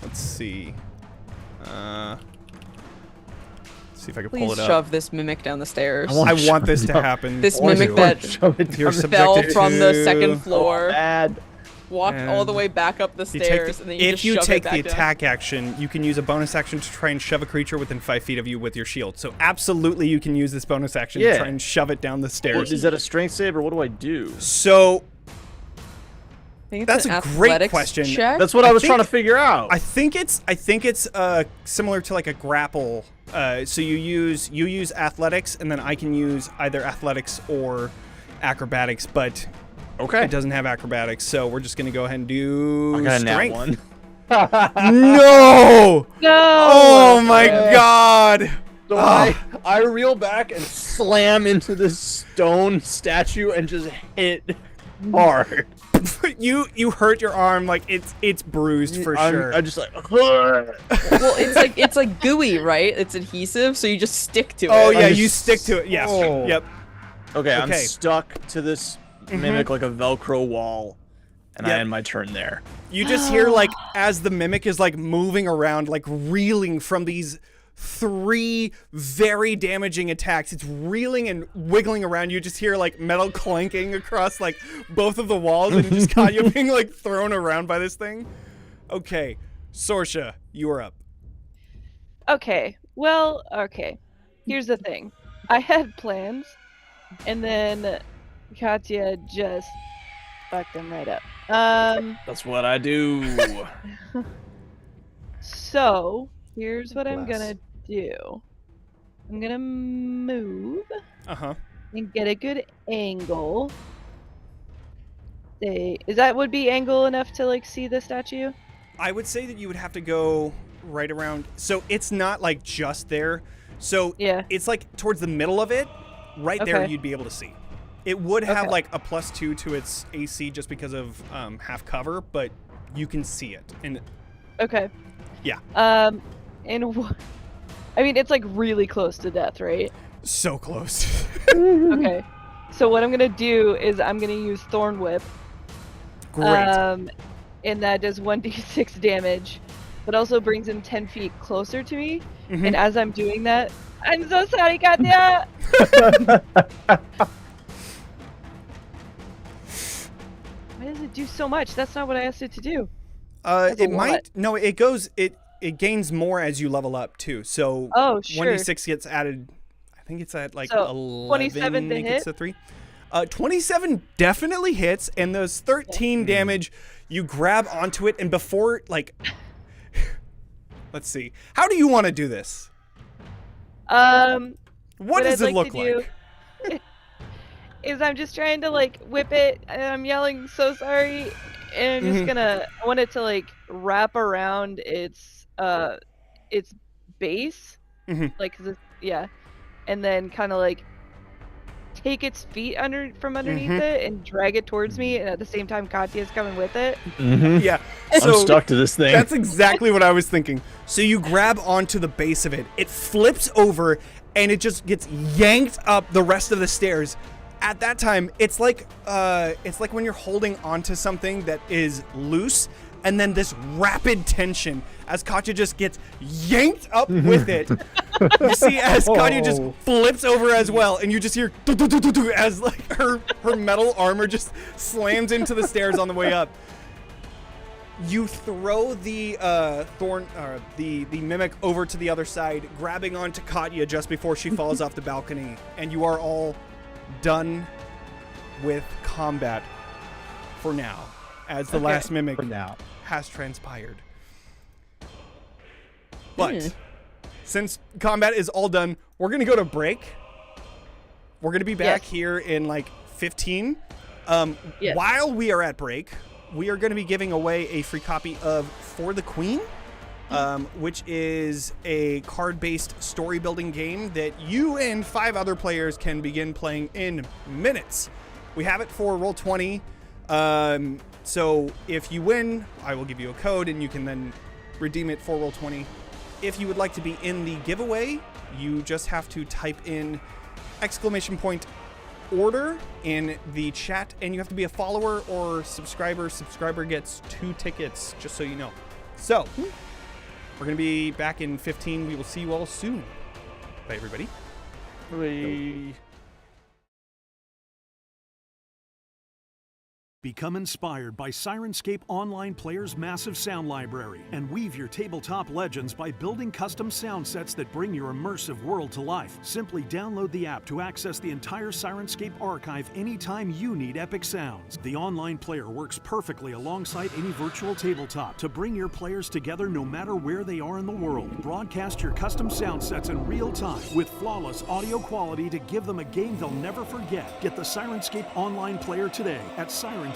Let's see. See if I can pull Please it up. shove this mimic down the stairs. I want this to happen. This I want mimic to that shove it You're down the- fell subjected from the to- second floor, bad. walked all the And way back up the You take stairs, the- and then you if just you shove take it the back attack action, you can use a bonus action to try and shove a creature within 5 feet of you with your shield. So absolutely, you can use this bonus action to Yeah. try and shove it down the stairs. Is that a strength save or what do I do? So down. I think That's it's an a great athletics question. check. That's what I was think- trying to figure out. I think it's similar to like a grapple. So you use athletics, and then I can use either athletics or acrobatics, but okay. it doesn't have acrobatics. So we're just gonna go ahead and do I got a nat strength. one. No! No. Oh my god! So Ah. I reel back and slam into this stone statue and just hit hard. You hurt your arm, like it's bruised for sure. I'm just like, Well, it's like gooey, right? It's adhesive, so you just stick to Oh it. yeah, just- you stick to it. Yeah. Oh. Yep. okay, I'm Okay. stuck to this mimic like a Velcro wall, and I Yep. end my turn there. You just hear like as the mimic is like moving around, like reeling from these 3 very damaging attacks. It's reeling and wiggling around. You just hear like metal clanking across like both of the walls, and it just caught you being like thrown around by this thing. Okay, Sorsha, you are up. Okay. Well, okay. Here's the thing. I had plans, and then Katya just fucked them right up. That's what I do. So here's what I'm Bless. gonna do. I'm gonna move Uh-huh. and get a good angle. Would be angle enough to like see the statue? I would say that you would have to go right around. So it's not like just there. So Yeah. it's like towards the middle of it. Right there, Okay. you'd be able to see. It would have Okay. like a +2 to its AC just because of half cover, but you can see it. And Okay. Yeah. I mean, it's like really close to death, right? so close. Okay. So what I'm gonna do is I'm gonna use Thorn Whip. Great. And that does 1d6 damage, but also brings him 10 feet closer to me. Mhm. And as I'm doing that, I'm so sorry, Katya! Why does it do so much? That's not what I asked it to do. That's a It might. lot. No, it goes. It gains more as you level up too. So Oh, sure. 1d6 gets added. I think it's at like So, 11. 27 to it gets hit? to 3. 27 definitely hits, and those 13 damage. You grab onto it, and before like, let's see. How do you want to do this? What What does I'd it like look to like? do is I'm just trying to like whip it, and I'm yelling so sorry, and I'm just Mhm. gonna, I want it to like wrap around its its base, Mhm. like yeah, and then kind of like take its feet from underneath it and drag it towards me, and at the same time Katya's coming with it. Yeah. I'm So stuck to this thing. that's exactly what I was thinking. So you grab onto the base of it. It flips over and it just gets yanked up the rest of the stairs. At that time, it's like when you're holding onto something that is loose, and then this rapid tension as Katya just gets yanked up with it. You see as Katya just flips over as well, and you just hear as like her metal armor just slams into the stairs on the way up. You throw the the mimic over to the other side, grabbing onto Katya just before she falls off the balcony, and you are all done with combat for now, as the last mimic For now. has transpired. But since combat is all done, we're gonna go to break. We're gonna be back here in like 15. While we are at break, we are going to be giving away a free copy of For the Queen, which is a card-based story building game that you and 5 other players can begin playing in minutes. We have it for Roll20. So if you win, I will give you a code and you can then redeem it for Roll20. If you would like to be in the giveaway, you just have to type in !order in the chat, and you have to be a follower or subscriber. Subscriber gets 2 tickets, just so you know. So, we're going to be back in 15. We will see you all soon. Bye, everybody. Become inspired by Sirenscape Online Player's massive sound library and weave your tabletop legends by building custom sound sets that bring your immersive world to life. Simply download the app to access the entire Sirenscape archive anytime you need epic sounds. The online player works perfectly alongside any virtual tabletop to bring your players together no matter where they are in the world. Broadcast your custom sound sets in real time with flawless audio quality to give them a game they'll never forget. Get the Sirenscape Online Player today at Sirenscape.com.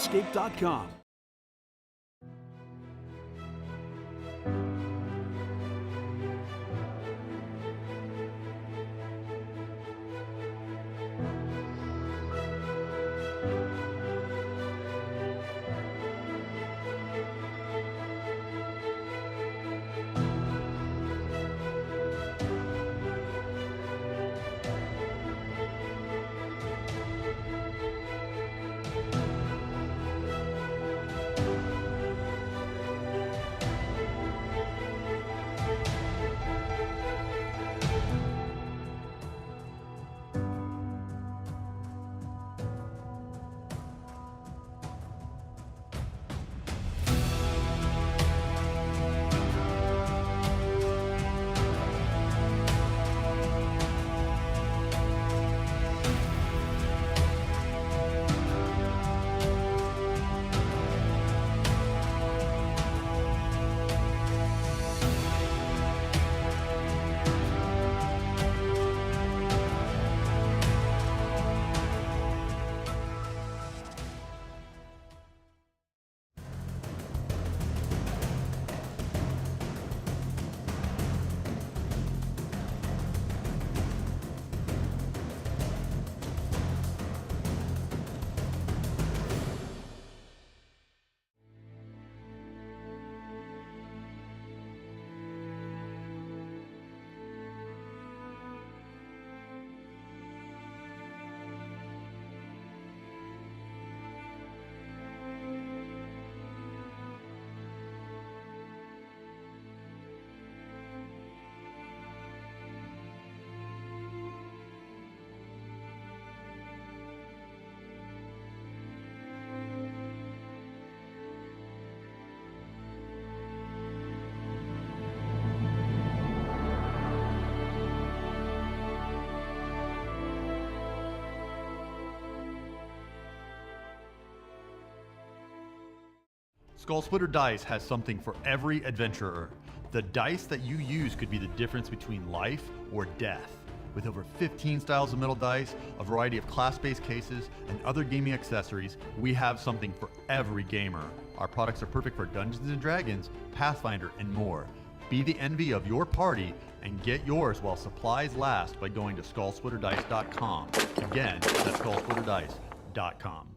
Skull Splitter Dice has something for every adventurer. The dice that you use could be the difference between life or death. With over 15 styles of metal dice, a variety of class-based cases, and other gaming accessories, we have something for every gamer. Our products are perfect for Dungeons & Dragons, Pathfinder, and more. Be the envy of your party and get yours while supplies last by going to skullsplitterdice.com. Again, that's skullsplitterdice.com.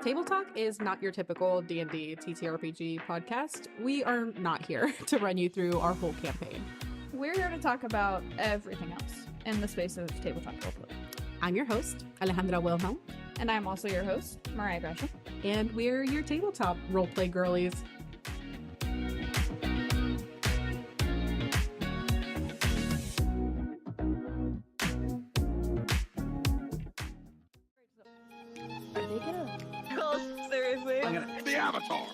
Table Talk is not your typical D&D TTRPG podcast. We are not here to run you through our whole campaign. We're here to talk about everything else in the space of tabletop roleplay. I'm your host, Alejandra Wilhelm. And I'm also your host, Mariah Gresham. And we're your tabletop roleplay girlies. Are they gonna... Oh, seriously? The Avatar.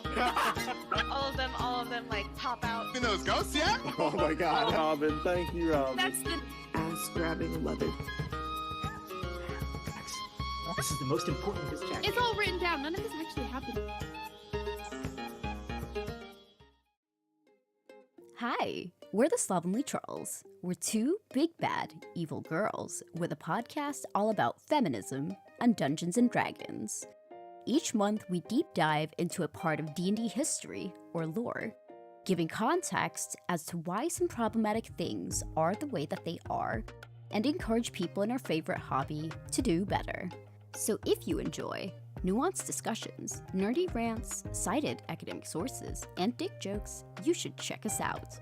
all of them, like, pop out. You know those ghosts yet? Oh my God, Robin! Thank you, Robin. That's the... ass-grabbing leather. This is the most important of this chapter. It's all written down. None of this actually happened. Hi, we're the Slovenly Trolls. We're two big bad evil girls with a podcast all about feminism and Dungeons and Dragons. Each month we deep dive into a part of D&D history or lore, giving context as to why some problematic things are the way that they are, and encourage people in our favorite hobby to do better. So if you enjoy nuanced discussions, nerdy rants, cited academic sources, and dick jokes, you should check us out.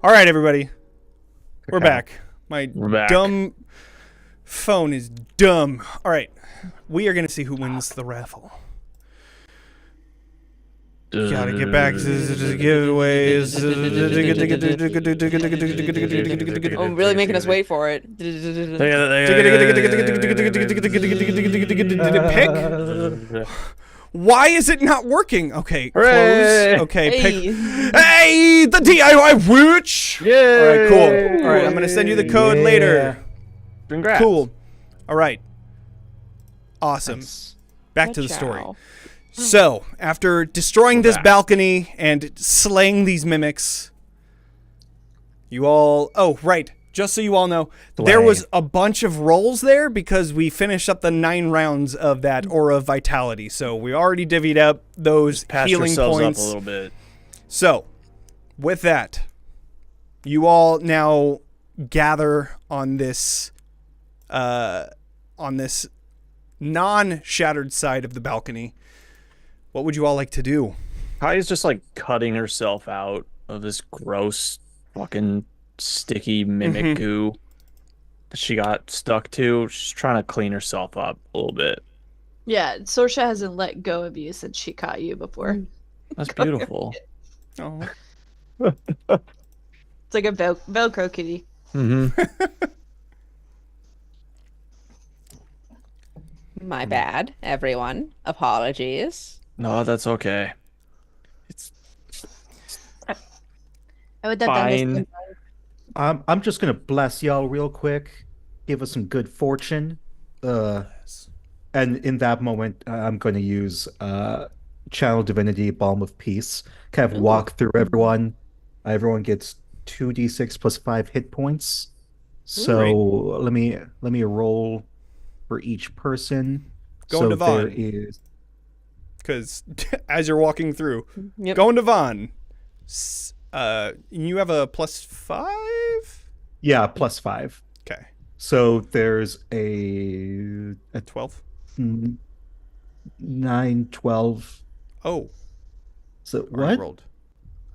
All right, everybody. We're Okay. back. My dumb phone is dumb. All right. We are going to see who wins the raffle. Gotta get back to the giveaways. Oh, really making us wait for it. Pick. Why is it not working? Okay, Hooray! close. Okay, Hey. pick. Hey, the DIY witch! Yay! All right, cool. All right, I'm gonna send you the code later. Congrats. Cool. All right. Awesome. Back to the story. Ciao. So, after destroying this balcony and slaying these mimics, you all... Oh, right. Just so you all know, there was a bunch of rolls there because we finished up the 9 rounds of that Aura of Vitality. So, we already divvied up those Patch healing yourselves points. up a little bit. So, with that, you all now gather on this non-shattered side of the balcony. What would you all like to do? Kai's just like cutting herself out of this gross fucking sticky mimic goo that she got stuck to. She's trying to clean herself up a little bit. Yeah, Sorsha hasn't let go of you since she caught you before. That's beautiful. Oh. It's like a Velcro kitty. My bad, everyone. Apologies. No, that's okay. It's I would have done this. fine. I'm just gonna bless y'all real quick, give us some good fortune, and in that moment, I'm going to use Channel Divinity, Balm of Peace, kind of walk through everyone. Everyone gets 2d6 plus 5 hit points. So let me roll for each person. Going to Vaughn. There is... Because as you're walking through, Yep. going to Vaughn, you have a +5? Yeah, plus 5. Okay. So there's a 12? 9, 12. Oh. So I what? rolled.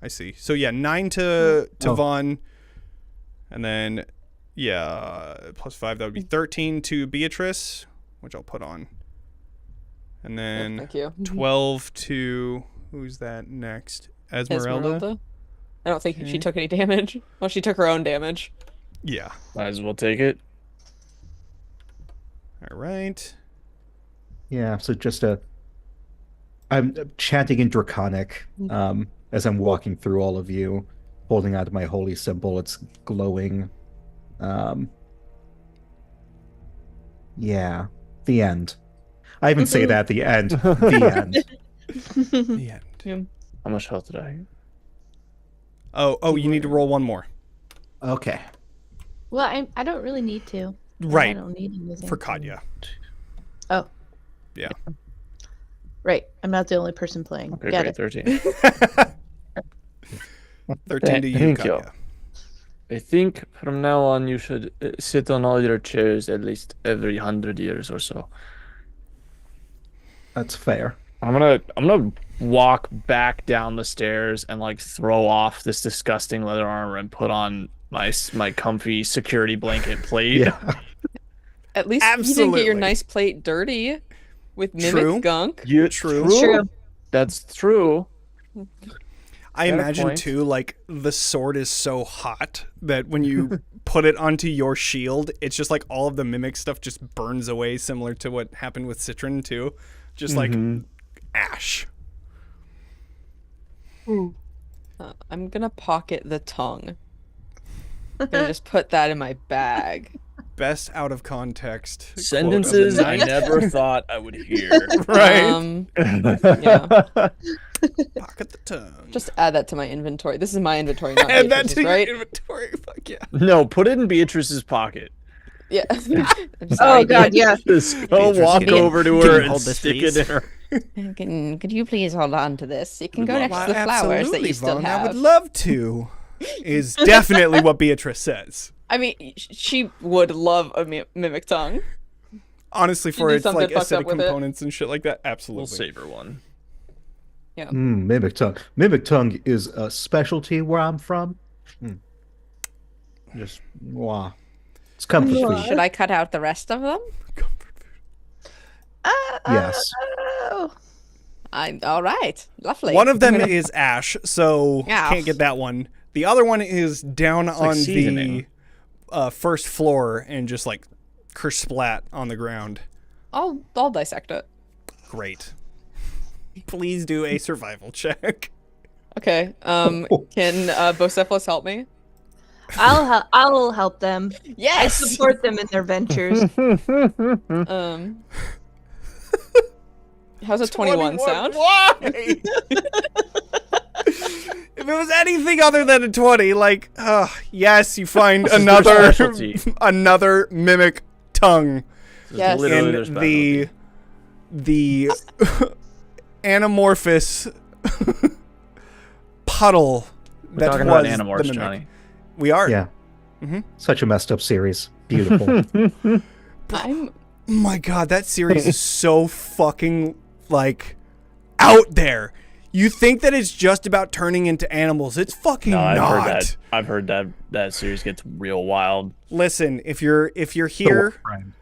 I see. So yeah, 9 to Vaughn, and then +5, that would be 13 to Beatrice, which I'll put on. And then Thank you. 12 to who's that next? Esmeralda? I don't think she took any damage. Well, she took her own damage. Yeah. Might as well take it. All right. Yeah, so I'm chanting in Draconic as I'm walking through all of you, holding out my holy symbol. It's glowing. Yeah, the end. I even say that, the end. The end. The end. Yeah. How much health did I? Oh, you need to roll one more. Okay. Well, I don't really need to. Right. I don't need anything. For Katya. Oh. Yeah. Right. I'm not the only person playing. Okay, Got great, it. 13. 13 to you, Thank you. Katya. I think from now on you should sit on all your chairs at least every 100 years or so. That's fair. I'm gonna walk back down the stairs and like throw off this disgusting leather armor and put on my comfy security blanket plate. Yeah. At least you didn't get your Absolutely. nice plate dirty with mimic True. gunk. True. That's true. I Got a imagine point. too, like the sword is so hot that when you put it onto your shield, it's just like all of the mimic stuff just burns away, similar to what happened with Citron too. Just like ash. I'm gonna pocket the tongue. I'm gonna just put that in my bag. Best out of context quote of the Sentences I night. never thought I would hear. Right. Yeah. Pocket the tongue. Just add that to my inventory. This is my inventory, not Add that Beatrice's, to right? your inventory. Fuck yeah. No, put it in Beatrice's pocket. Yeah. Oh god, yeah. Just go Beatrice, walk can you- over to can her you and hold this, stick please? it in her. Could you please hold on to this? It can go next to the flowers that Absolutely, you still Vaughn, have. I would love to. Is definitely what Beatrice says. I mean, she would love a mimic tongue. Honestly, for did its something like fucked up acidic with it. components and shit like that, absolutely. We'll save her one. Yeah. Mimic tongue. Mimic tongue is a specialty where I'm from. Just wow. It's comfort food. Should I cut out the rest of them? Yes. All right. Lovely. One of them is ash, so Yeah. can't get that one. The other one is down like on seasoning. the first floor and just like kersplat on the ground. I'll dissect it. Great. Please do a survival check. Okay. Can Bocephalus help me? I'll help them. I Yes. support them in their ventures. How's a 21 sound? Why? If it was anything other than a 20, like, yes, you find This is their another specialty. another mimic tongue Yes. Literally their in specialty. the anamorphous puddle We're that talking was about the Animorphs, mimic. Johnny. We are. Yeah. Mhm. Such a messed up series. Beautiful. I'm My God, that series is so fucking like out there. You think that it's just about turning into animals? It's fucking No, not. I've heard that series gets real wild. Listen, if you're here, Friend.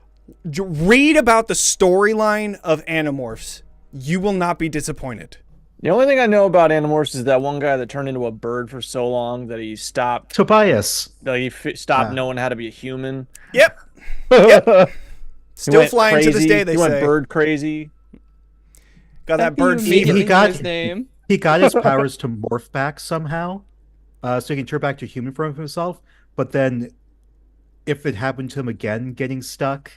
read about the storyline of Animorphs. You will not be disappointed. The only thing I know about Animorphs is that one guy that turned into a bird for so long that he stopped. Tobias. Like stopped knowing how to be a human. Yep. He Still went flying to this crazy. day, they he went say. bird crazy. Got that bird He fever. got his name. He got his powers to morph back somehow, so he can turn back to human form of himself. But then, if it happened to him again, getting stuck,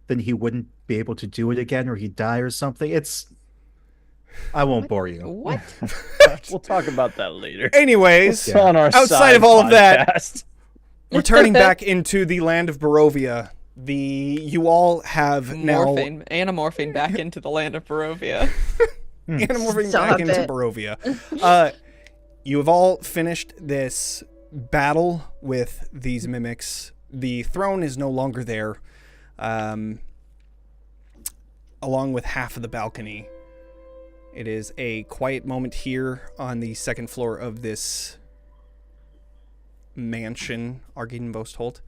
then he wouldn't be able to do it again, or he'd die or something. I won't bore you. What? We'll talk about that later. Anyways, It's on our outside side of all of that, podcast. returning back into the land of Barovia, you all have now Anamorphing back into the land of Barovia. anamorphing Stop back into it. Barovia. You have all finished this battle with these mimics. The throne is no longer there, along with half of the balcony. It is a quiet moment here on the second floor of this mansion, Argenvost.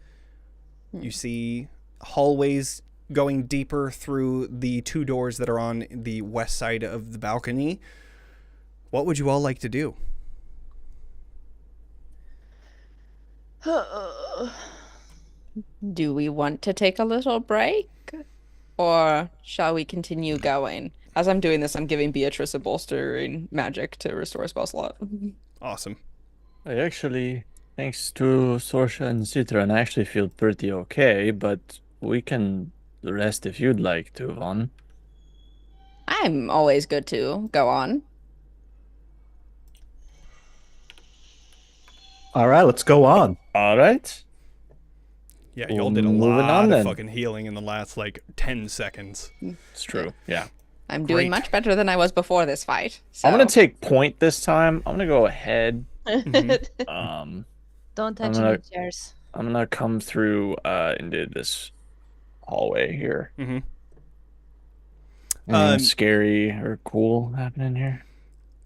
You see hallways going deeper through the two doors that are on the west side of the balcony. What would you all like to do? Do we want to take a little break? Or shall we continue going? As I'm doing this, I'm giving Beatrice a bolstering magic to restore spell slot. Awesome. I actually, thanks to Sorsha and Citron, I actually feel pretty okay, but we can rest if you'd like to, Vaughn. I'm always good to go on. All right, let's go on. All right. Yeah, y'all did a Moving lot on, of then. fucking healing in the last, 10 seconds. It's true. Yeah. I'm doing Great. much better than I was before this fight. So. I'm going to take point this time. I'm going to go ahead. Mm-hmm. Don't touch gonna- any chairs. I'm going to come through into this hallway here. Mm-hmm. Anything scary or cool happening here?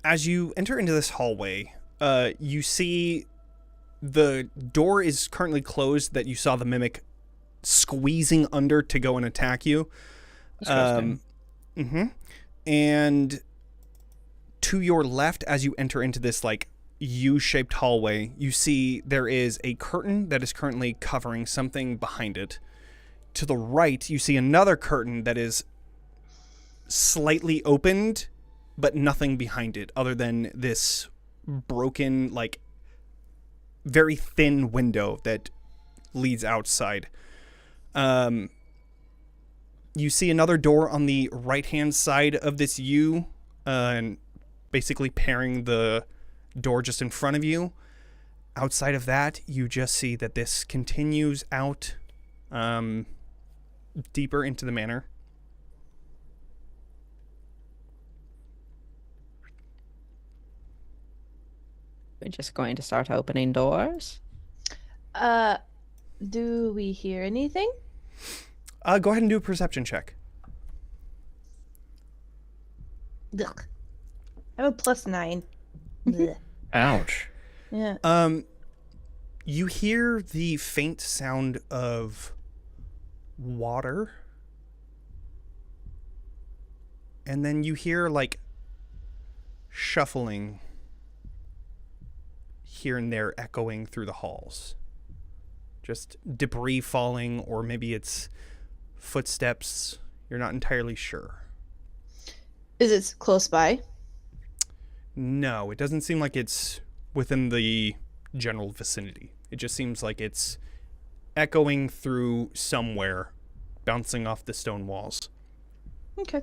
As you enter into this hallway, you see the door is currently closed that you saw the mimic squeezing under to go and attack you. Disgusting. And to your left, as you enter into this U-shaped hallway, you see there is a curtain that is currently covering something behind it. To the right, you see another curtain that is slightly opened, but nothing behind it other than this broken, very thin window that leads outside. You see another door on the right-hand side of this U, and basically pairing the door just in front of you. Outside of that, you just see that this continues out deeper into the manor. We're just going to start opening doors. Do we hear anything? Go ahead and do a perception check. Ugh. I have a +9. Blech. Ouch. Yeah. You hear the faint sound of water. And then you hear like shuffling here and there echoing through the halls. Just debris falling, or maybe it's footsteps. You're not entirely sure. Is it close by? No, it doesn't seem like it's within the general vicinity. It just seems like it's echoing through somewhere, bouncing off the stone walls. Okay.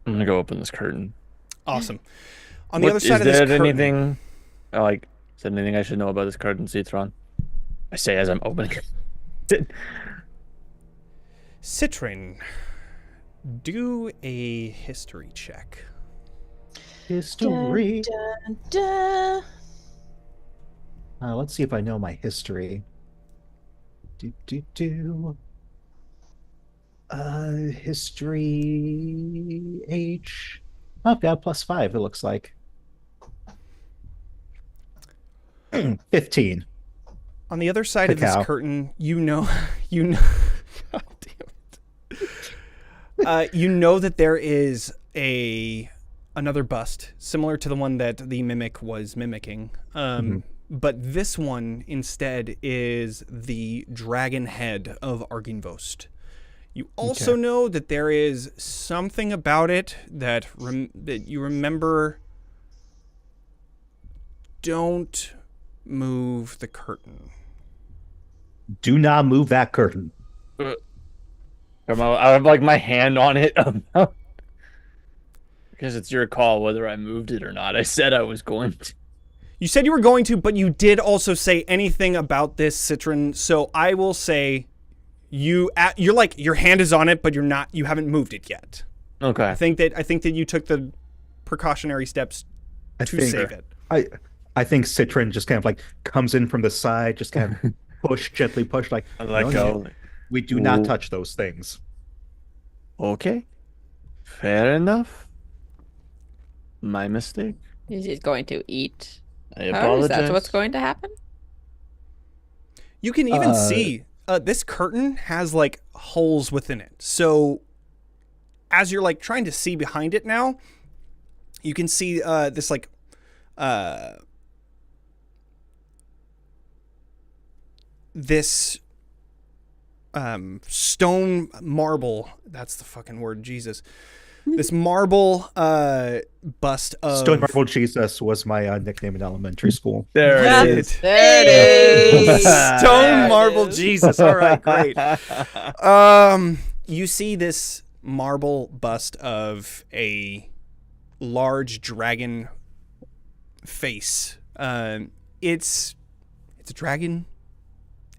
I'm gonna go open this curtain. Awesome. On the other side of this curtain... anything, is there anything I should know about this curtain, Citron? I say as I'm opening it. Citron, do a history check. History. Dun, dun, dun. Let's see if I know my history. History H. Oh, I've got +5, it looks like. 15. On the other side of this curtain, you know, God damn it. You know that there is another bust similar to the one that the mimic was mimicking. But this one instead is the dragon head of Arginvost. You also know that there is something about it that you remember. Don't move the curtain. Do not move that curtain. I have like my hand on it. Because it's your call whether I moved it or not. I said I was going to. You said you were going to, but you did also say anything about this, Citron. So I will say you're like your hand is on it, but you haven't moved it yet. Okay. I think that you took the precautionary steps to save it. I think Citron just kind of like comes in from the side, just kind of gently push, like let go. We do not touch those things. Okay. Fair enough. My mistake. Is it going to eat? I apologize. That's what's going to happen? You can even see this curtain has like holes within it. So as you're like trying to see behind it now, you can see this like this stone marble. That's the fucking word, Jesus. This marble bust of... Stone Marble Jesus was my nickname in elementary school. There it is. There it is. Stone Marble Jesus. All right, great. You see this marble bust of a large dragon face. It's a dragon.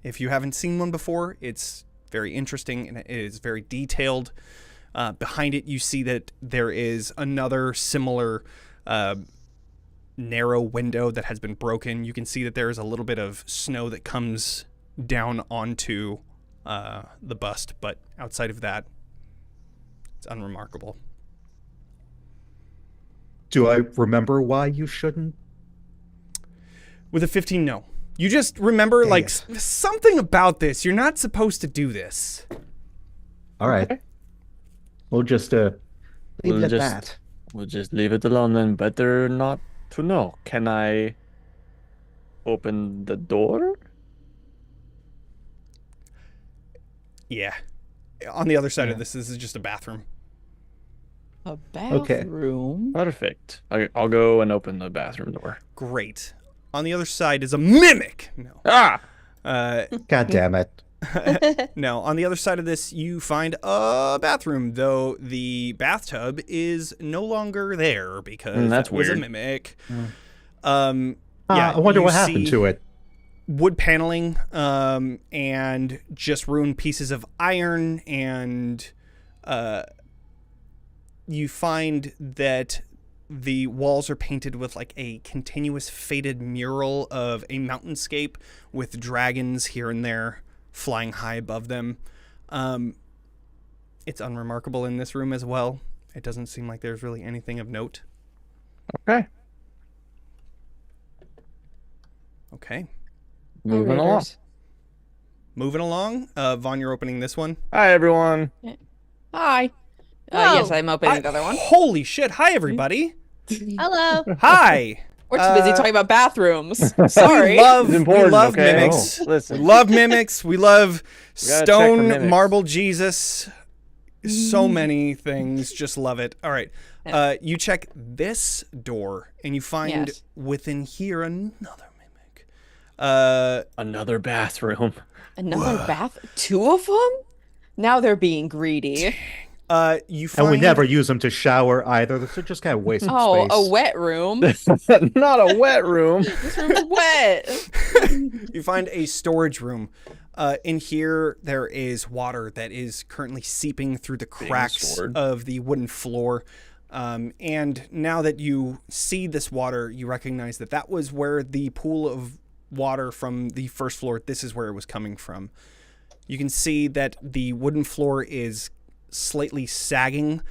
If you haven't seen one before, it's very interesting and it is very detailed. Behind it, you see that there is another similar narrow window that has been broken. You can see that there is a little bit of snow that comes down onto the bust, but outside of that, it's unremarkable. Do I remember why you shouldn't? With a 15, no. You just remember, something about this. You're not supposed to do this. All right. We'll just leave it at that. We'll just leave it alone then. Better not to know. Can I open the door? Yeah. On the other side of this is just a bathroom. A bathroom? Okay. Perfect. I'll go and open the bathroom door. Great. On the other side is a mimic. No. God damn it. No, on the other side of this, you find a bathroom, though the bathtub is no longer there because that's was weird. a mimic. I wonder what happened to it. Wood paneling, and just ruined pieces of iron, and you find that the walls are painted with like a continuous faded mural of a mountainscape with dragons here and there flying high above them. It's unremarkable in this room as well. It doesn't seem like there's really anything of note. Okay. Okay. Moving along. Moving along. Vaughn, you're opening this one. Hi, everyone. Hi. Yes, I'm opening the other one. Holy shit. Hi, everybody. Hello. Hi. We're too busy talking about bathrooms. We Sorry. love okay? mimics. Oh, listen. We love mimics. We love We gotta check for stone mimics. marble Jesus. So many things. Just love it. All right. You check this door and you find Yes. within here another mimic. Another bathroom. Another bath? 2 of them? Now they're being greedy. You find And we never use them to shower either. They're just kind of wasting Oh, space. a wet room. Not a wet room. This room's wet. You find a storage room. In here, there is water that is currently seeping through the cracks stored. of the wooden floor. And now that you see this water, you recognize that that was where the pool of water from the first floor, this is where it was coming from. You can see that the wooden floor is slightly sagging,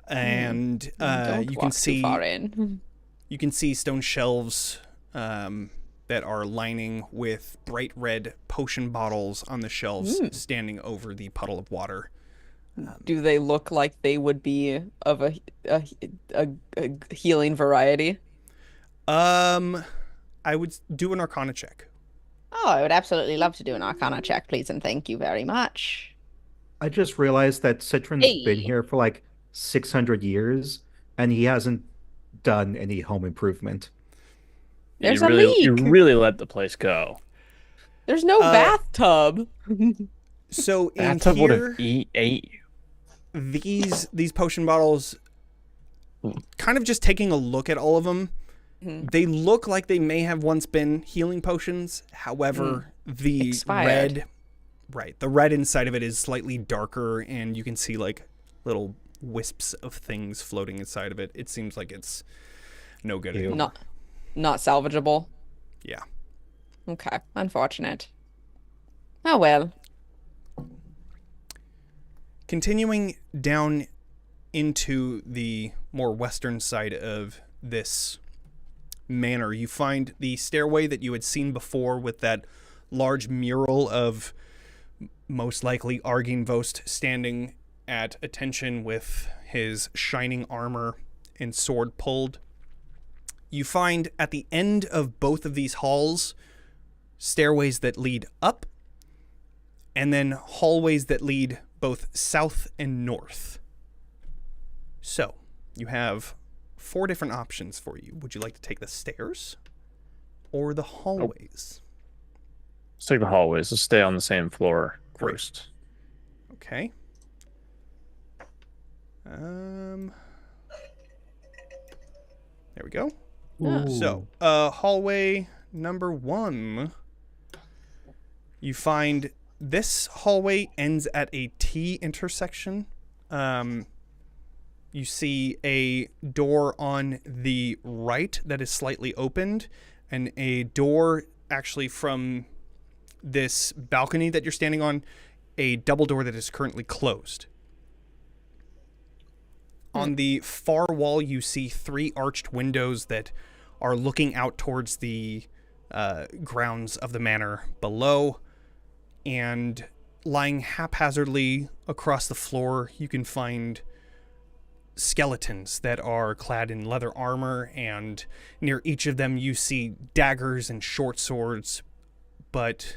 and Don't you walk can too see far in. you can see stone shelves that are lining with bright red potion bottles on the shelves, standing over the puddle of water. Do they look like they would be of a healing variety? I would do an Arcana check. Oh, I would absolutely love to do an Arcana check, please, and thank you very much. I just realized that Citron's been here for like 600 years, and he hasn't done any home improvement. There's you a really, leak. You really let the place go. There's no bathtub. So in Bathtub would here, have ate you. these potion bottles, kind of just taking a look at all of them, they look like they may have once been healing potions. However, the Expired. the red inside of it is slightly darker, and you can see like little wisps of things floating inside of it. It seems like it's no good anymore. Not salvageable. Yeah. Okay, unfortunate. Oh well. Continuing down into the more western side of this manor, you find the stairway that you had seen before with that large mural of most likely Argine Vost standing at attention with his shining armor and sword pulled. You find at the end of both of these halls stairways that lead up, and then hallways that lead both south and north. So, you have 4 different options for you. Would you like to take the stairs or the hallways? Let's take the hallways. Let's stay on the same floor first. Okay. There we go. So, hallway number 1. You find this hallway ends at a T intersection. You see a door on the right that is slightly opened, and a door actually from this balcony that you're standing on, a double door that is currently closed. On the far wall, you see 3 arched windows that are looking out towards the grounds of the manor below. And lying haphazardly across the floor, you can find skeletons that are clad in leather armor, and near each of them you see daggers and short swords, but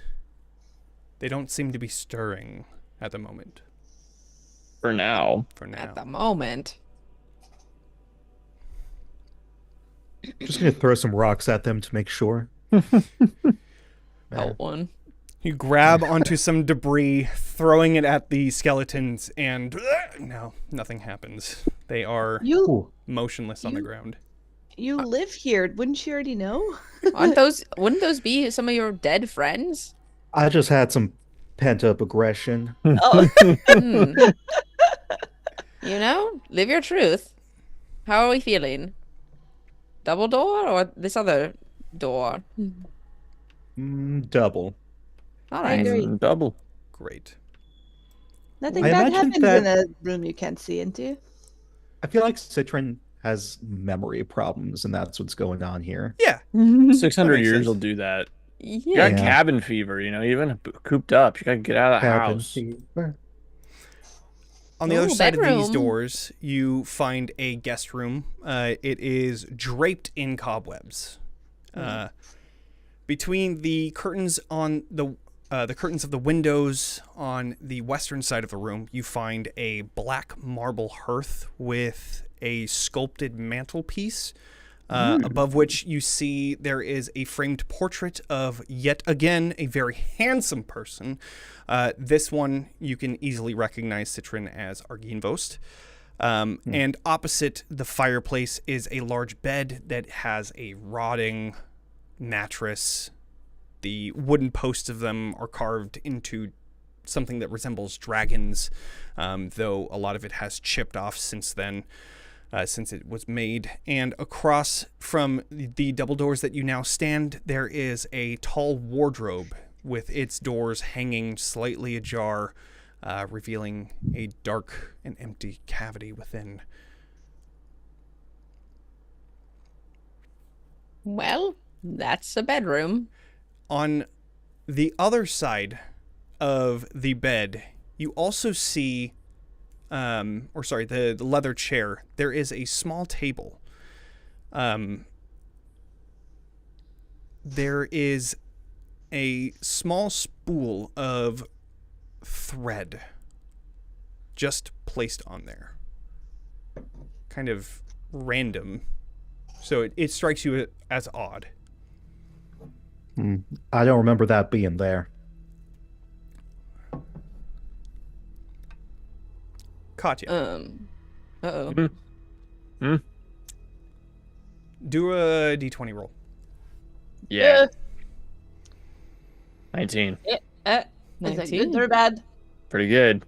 they don't seem to be stirring at the moment. For now. At the moment. Just gonna throw some rocks at them to make sure. Help one. You grab onto some debris, throwing it at the skeletons, and no, nothing happens. They are motionless on the ground. You live here. Wouldn't you already know? Wouldn't those be some of your dead friends? I just had some pent-up aggression. Oh. You know, live your truth. How are we feeling? Double door or this other door? Double. All right. Double. Great. Nothing I bad imagine happens in a room you can't see into. I feel like Citron has memory problems, and that's what's going on here. Yeah. 600 makes years sense. will do that. You Yeah. got cabin fever, even cooped up. You gotta get out of the Cabin house. fever. On the other side of these bedroom. doors, you find a guest room. It is draped in cobwebs. Between the curtains on the curtains of the windows on the western side of the room, you find a black marble hearth with a sculpted mantelpiece, above which you see there is a framed portrait of, yet again, a very handsome person. This one you can easily recognize Citron as Arginvost. And opposite the fireplace is a large bed that has a rotting mattress. The wooden posts of them are carved into something that resembles dragons, though a lot of it has chipped off since then, since it was made. And across from the double doors that you now stand, there is a tall wardrobe with its doors hanging slightly ajar, revealing a dark and empty cavity within. Well, that's a bedroom. On the other side of the bed, you also see, the leather chair. There is a small table. There is a small spool of thread just placed on there. Kind of random. So it strikes you as odd. I don't remember that being there. Katya. Uh-oh. Do a d20 roll. Yeah. 19. Is it 19. good or bad? Pretty good.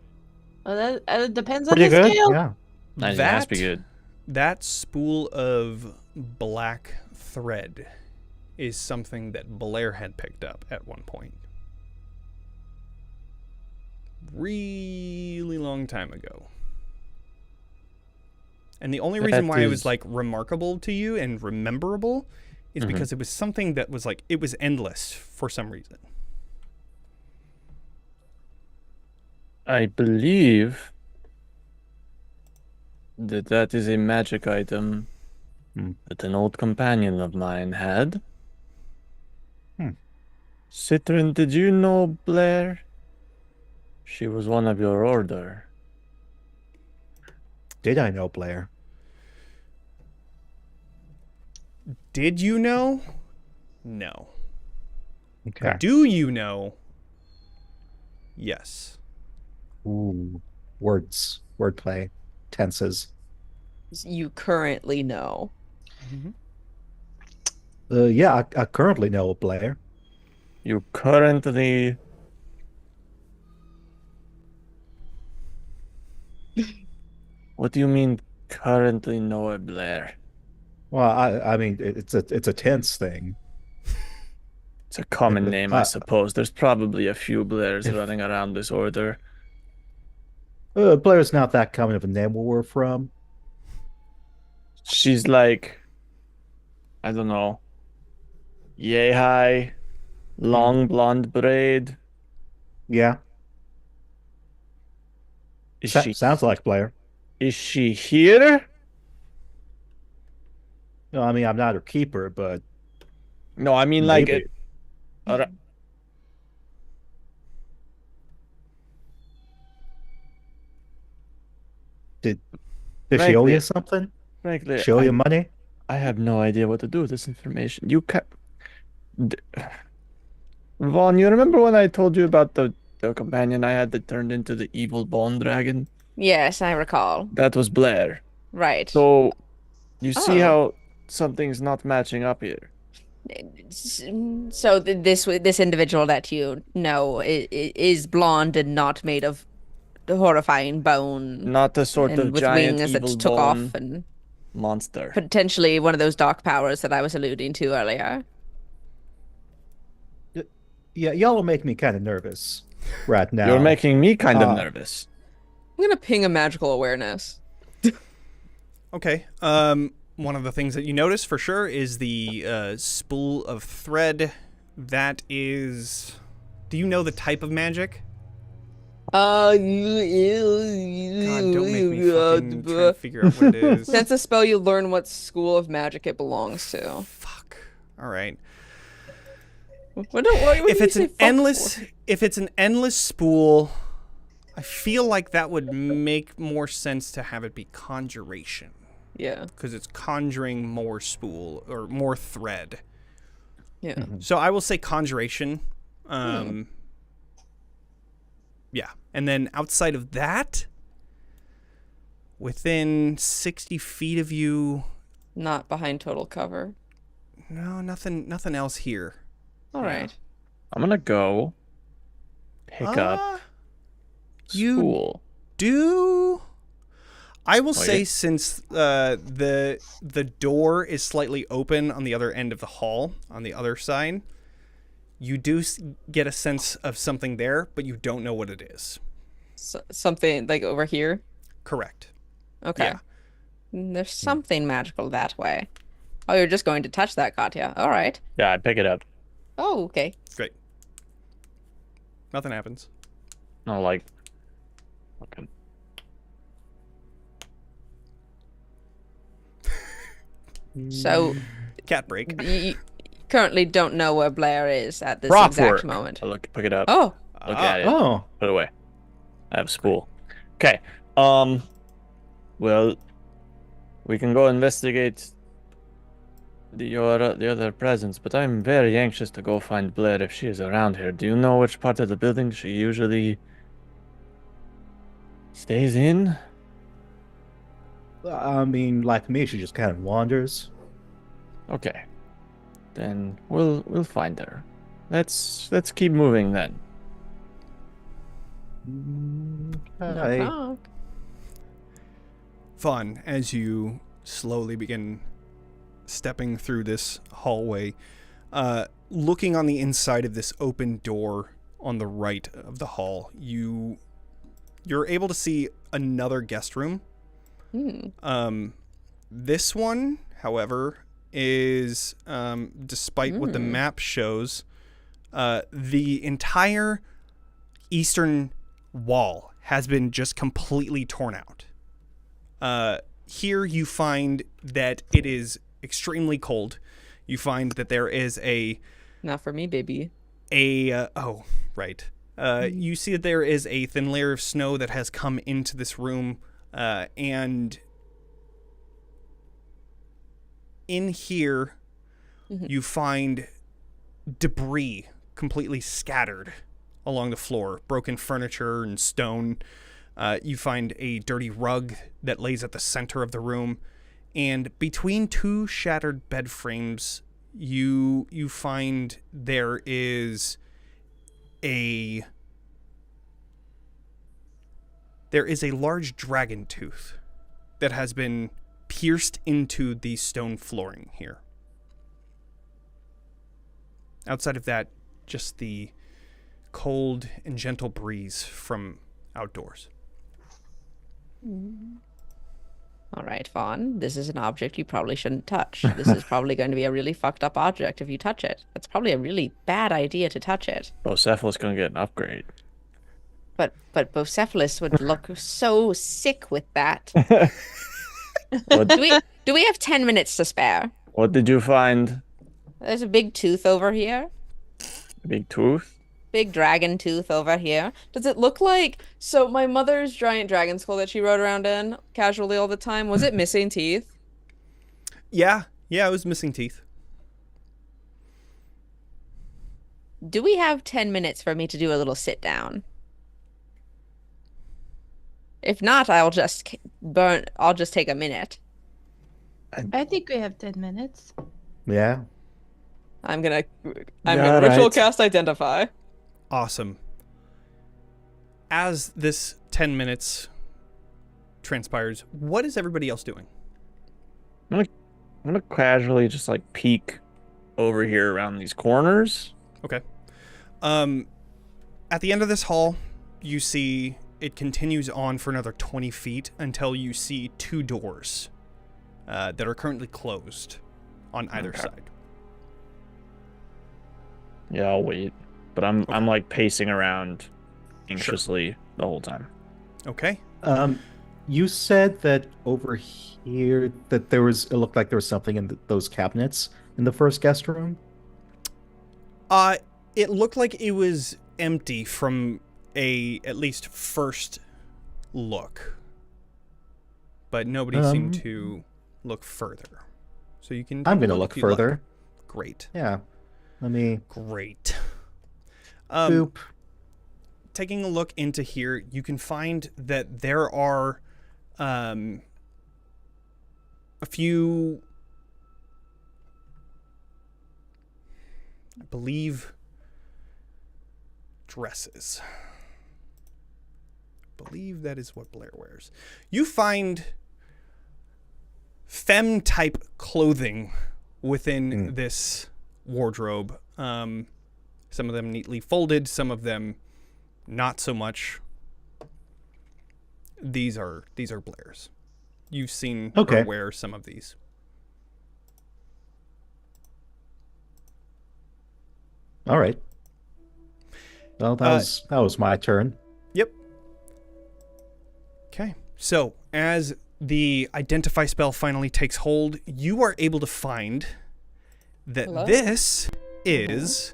Well, that depends on Pretty the good. scale. Yeah. 19 has to be good. That spool of black thread is something that Blair had picked up at one point. Really long time ago. And the only reason why it was like remarkable to you and rememberable is because it was something that was like, it was endless for some reason. I believe that is a magic item that an old companion of mine had. Citron, did you know Blair? She was one of your order. Did I know Blair? Did you know? No. Okay. Do you know? Yes. Ooh, wordplay, tenses. You currently know. Yeah, I currently know Blair. You currently... What do you mean currently know a Blair? Well, I mean it's a tense thing. It's a common name, I suppose. There's probably a few Blairs running around this order. Blair's not that common of a name where we're from. She's like, I don't know, yay high, long blonde braid. Yeah. Is she Sounds like Blair. Is she here? No, I mean I'm not her keeper, but No, I mean maybe. Did she owe you something? Frankly, She owe you money? I have no idea what to do with this information. You can Vaughn, you remember when I told you about the companion I had that turned into the evil bone dragon? Yes, I recall. That was Blair. Right. So, you see how something's not matching up here. So this individual that you know is blonde and not made of horrifying bone. Not the sort of with giant wings that evil took bone off and monster. potentially one of those dark powers that I was alluding to earlier. Yeah, y'all will make me kind of nervous right now. You're making me kind of nervous. I'm gonna ping a magical awareness. Okay. One of the things that you notice for sure is the spool of thread. That is... Do you know the type of magic? God, don't make me fucking try to figure out what it is. Sense a spell, you learn what school of magic it belongs to. Fuck. All right. If it's an endless spool, I feel like that would make more sense to have it be conjuration. Yeah. Because it's conjuring more spool or more thread. Yeah. Mm-hmm. So I will say conjuration. Yeah. And then outside of that, within 60 feet of you... Not behind total cover. No, nothing else here. All right. I'm gonna go pick up spool. Do... I will say yeah. since the door is slightly open on the other end of the hall, on the other side, you do get a sense of something there, but you don't know what it is. Something like over here? Correct. Okay. Yeah. There's something magical that way. Oh, you're just going to touch that, Katya. All right. Yeah, I pick it up. Oh, okay. Great. Nothing happens. No, like... Okay. So... Cat break. You currently don't know where Blair is at this Prop exact work. moment. I pick it up. Oh. Look at it. Oh. Put it away. I have spool. Okay. Well, we can go investigate the other presence, but I'm very anxious to go find Blair if she is around here. Do you know which part of the building she usually stays in? I mean, like me, she just kind of wanders. Okay. Then we'll find her. Let's keep moving then. Hey. Vaughn, as you slowly begin stepping through this hallway, looking on the inside of this open door on the right of the hall, you're able to see another guest room. This one, however, is despite what the map shows, the entire eastern wall has been just completely torn out. Here you find that it is extremely cold. You find that there is Not for me, baby. Oh, right. You see that there is a thin layer of snow that has come into this room, and in here you find debris completely scattered along the floor, broken furniture and stone. You find a dirty rug that lays at the center of the room, and between two shattered bed frames, you find there is a large dragon tooth that has been pierced into the stone flooring here. Outside of that, just the cold and gentle breeze from outdoors. All right, Vaughn. This is an object you probably shouldn't touch. This is probably going to be a really fucked up object if you touch it. That's probably a really bad idea to touch it. Bocephalus gonna get an upgrade. But Bocephalus would look so sick with that. Do we have 10 minutes to spare? What did you find? There's a big tooth over here. A big tooth? Big dragon tooth over here. Does it look like... So my mother's giant dragon skull that she rode around in casually all the time, was it missing teeth? Yeah, it was missing teeth. Do we have 10 minutes for me to do a little sit down? If not, I'll just take a minute. I think we have 10 minutes. Yeah. I'm gonna ritual cast Identify. Awesome. As this 10 minutes transpires, what is everybody else doing? I'm gonna casually just like peek over here around these corners. Okay. At the end of this hall, you see it continues on for another 20 feet until you see 2 doors that are currently closed on either side. Yeah, I'll wait. But I'm like pacing around anxiously the whole time. Okay. You said that over here that it looked like there was something in those cabinets in the first guest room. It looked like it was empty from at least first look, but nobody seemed to look further. So you can. I'm gonna look further. Great. Yeah. Let me. Great. Boop. Taking a look into here, you can find that there are a few, I believe, dresses. I believe that is what Blair wears. You find femme-type clothing within this wardrobe. Some of them neatly folded, some of them not so much. These are Blair's. You've seen her wear some of these. All right. Well, that was my turn. Yep. Okay. So, as the identify spell finally takes hold, you are able to find that this is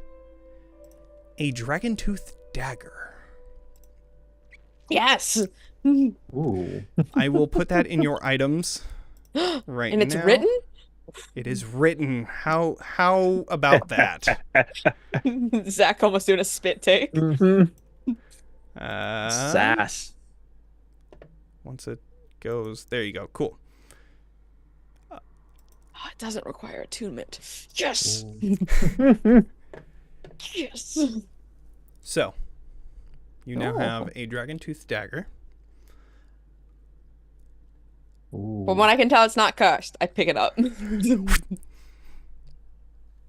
a dragon tooth dagger. Yes. Ooh. I will put that in your items right now. And it's written? It is written. How about that? Zach almost doing a spit take. Sass. Once it goes, there you go. Cool. It doesn't require attunement. Yes. Yes. So, you now have a dragon tooth dagger. Ooh. From what I can tell, it's not cursed. I pick it up.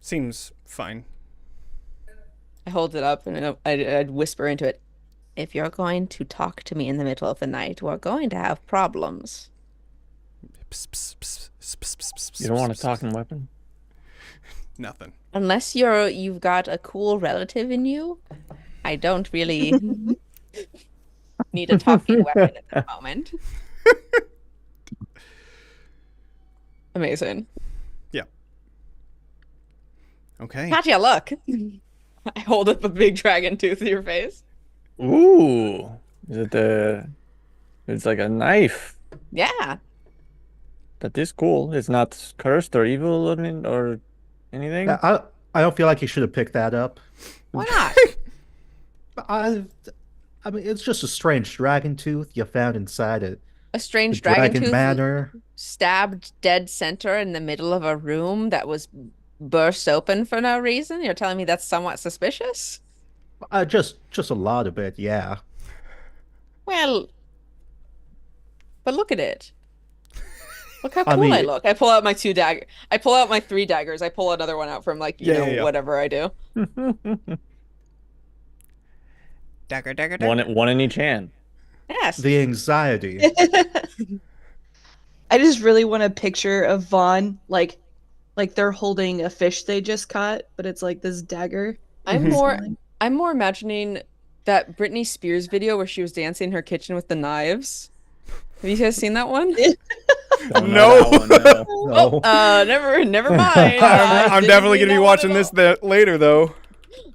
Seems fine. I hold it up and I'd whisper into it. If you're going to talk to me in the middle of the night, we're going to have problems. You don't want a talking weapon? Nothing. Unless you've got a cool relative in you, I don't really need a talking weapon at that moment. Amazing. Yeah. Okay. Katya, look. I hold up a big dragon tooth to your face. Ooh. It's like a knife. Yeah. That is cool. It's not cursed or evil or anything. I don't feel like you should have picked that up. Why not? I mean, it's just a strange dragon tooth you found inside A strange the dragon tooth manor. stabbed dead center in the middle of a room that was burst open for no reason? You're telling me that's somewhat suspicious? Just a lot of it, yeah. Well, but look at it. Look how cool I look. I pull out my 2 daggers. I pull out my 3 daggers. I pull another one out from whatever I do. Dagger. One in each hand. Yes. The anxiety. I just really want a picture of Vaughn, like they're holding a fish they just caught, but it's like this dagger. I'm more imagining that Britney Spears video where she was dancing in her kitchen with the knives. Have you guys seen that one? No. No. Never mind. I'm definitely gonna be watching this later, though.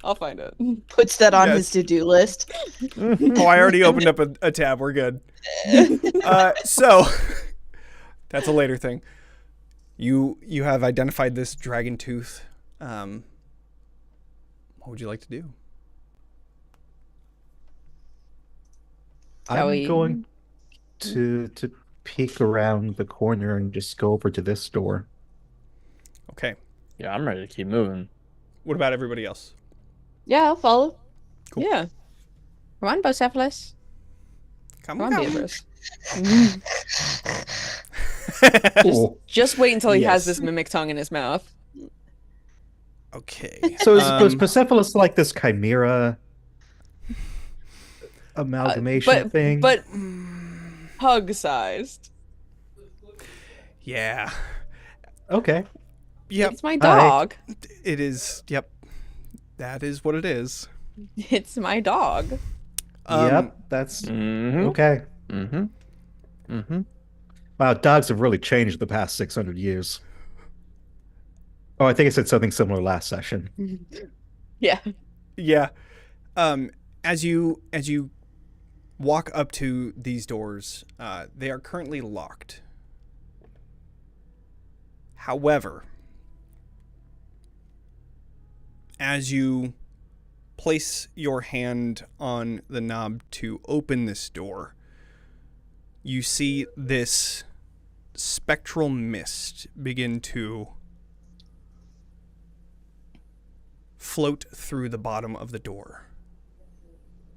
I'll find it. Puts that on his to-do list. Oh, I already opened up a tab. We're good. So that's a later thing. You have identified this dragon tooth. What would you like to do? I'm going to peek around the corner and just go over to this door. Okay. Yeah, I'm ready to keep moving. What about everybody else? Yeah, I'll follow. Cool. Yeah. Come on, Bocephalus. Come on, on. Beatrice. Just wait until he has this mimic tongue in his mouth. Okay. So is Persepolis like this chimera? amalgamation thing. But pug-sized. Yeah. Okay. Yep. It's my dog. It is. Yep. That is what it is. It's my dog. Yep. That's okay. Wow, dogs have really changed the past 600 years. Oh, I think I said something similar last session. Yeah. Yeah. As you walk up to these doors, they are currently locked. However, as you place your hand on the knob to open this door, you see this spectral mist begin to float through the bottom of the door.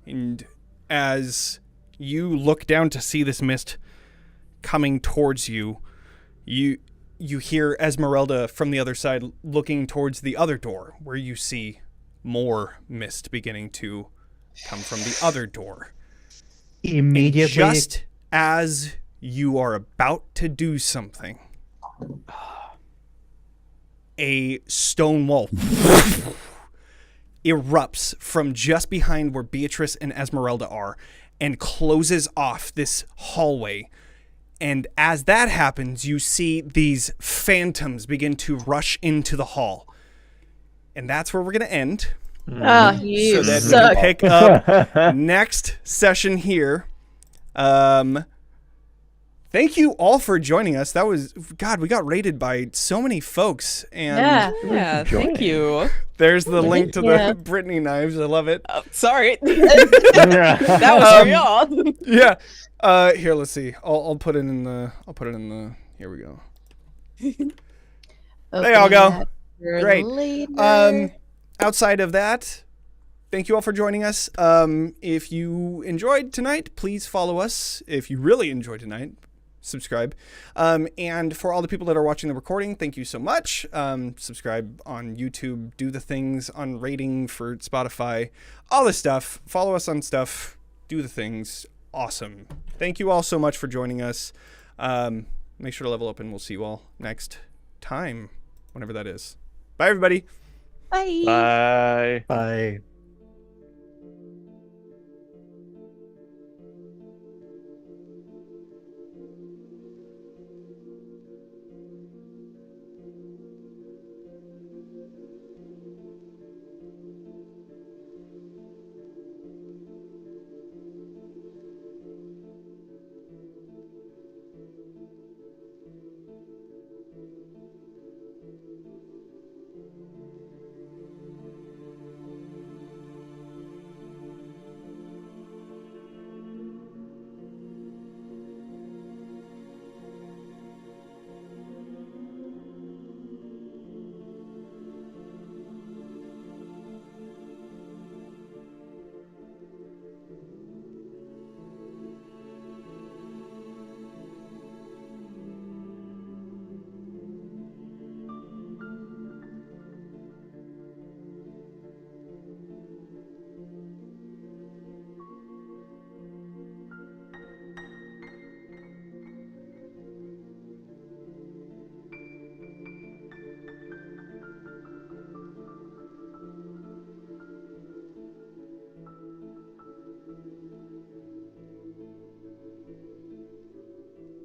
And as you look down to see this mist coming towards you, you hear Esmeralda from the other side looking towards the other door, where you see more mist beginning to come from the other door. Immediately, and just as you are about to do something, a stone wall erupts from just behind where Beatrice and Esmeralda are and closes off this hallway. And as that happens, you see these phantoms begin to rush into the hall. And that's where we're going to end. Oh, you so that suck. we can pick up next session here. Thank you all for joining us. That was, God, we got rated by so many folks. And Yeah, thank you. There's the link to the Brittany knives. I love it. Sorry. That was for y'all. Yeah. Here, let's see. I'll put it in the. Here we go. There y'all go. Great. Outside of that, thank you all for joining us. If you enjoyed tonight, please follow us. If you really enjoyed tonight, subscribe. And for all the people that are watching the recording, thank you so much. Subscribe on YouTube, do the things on rating for Spotify, all this stuff. Follow us on stuff, do the things. Awesome. Thank you all so much for joining us. Make sure to level up, and we'll see you all next time, whenever that is. Bye, everybody. Bye. Bye. Bye.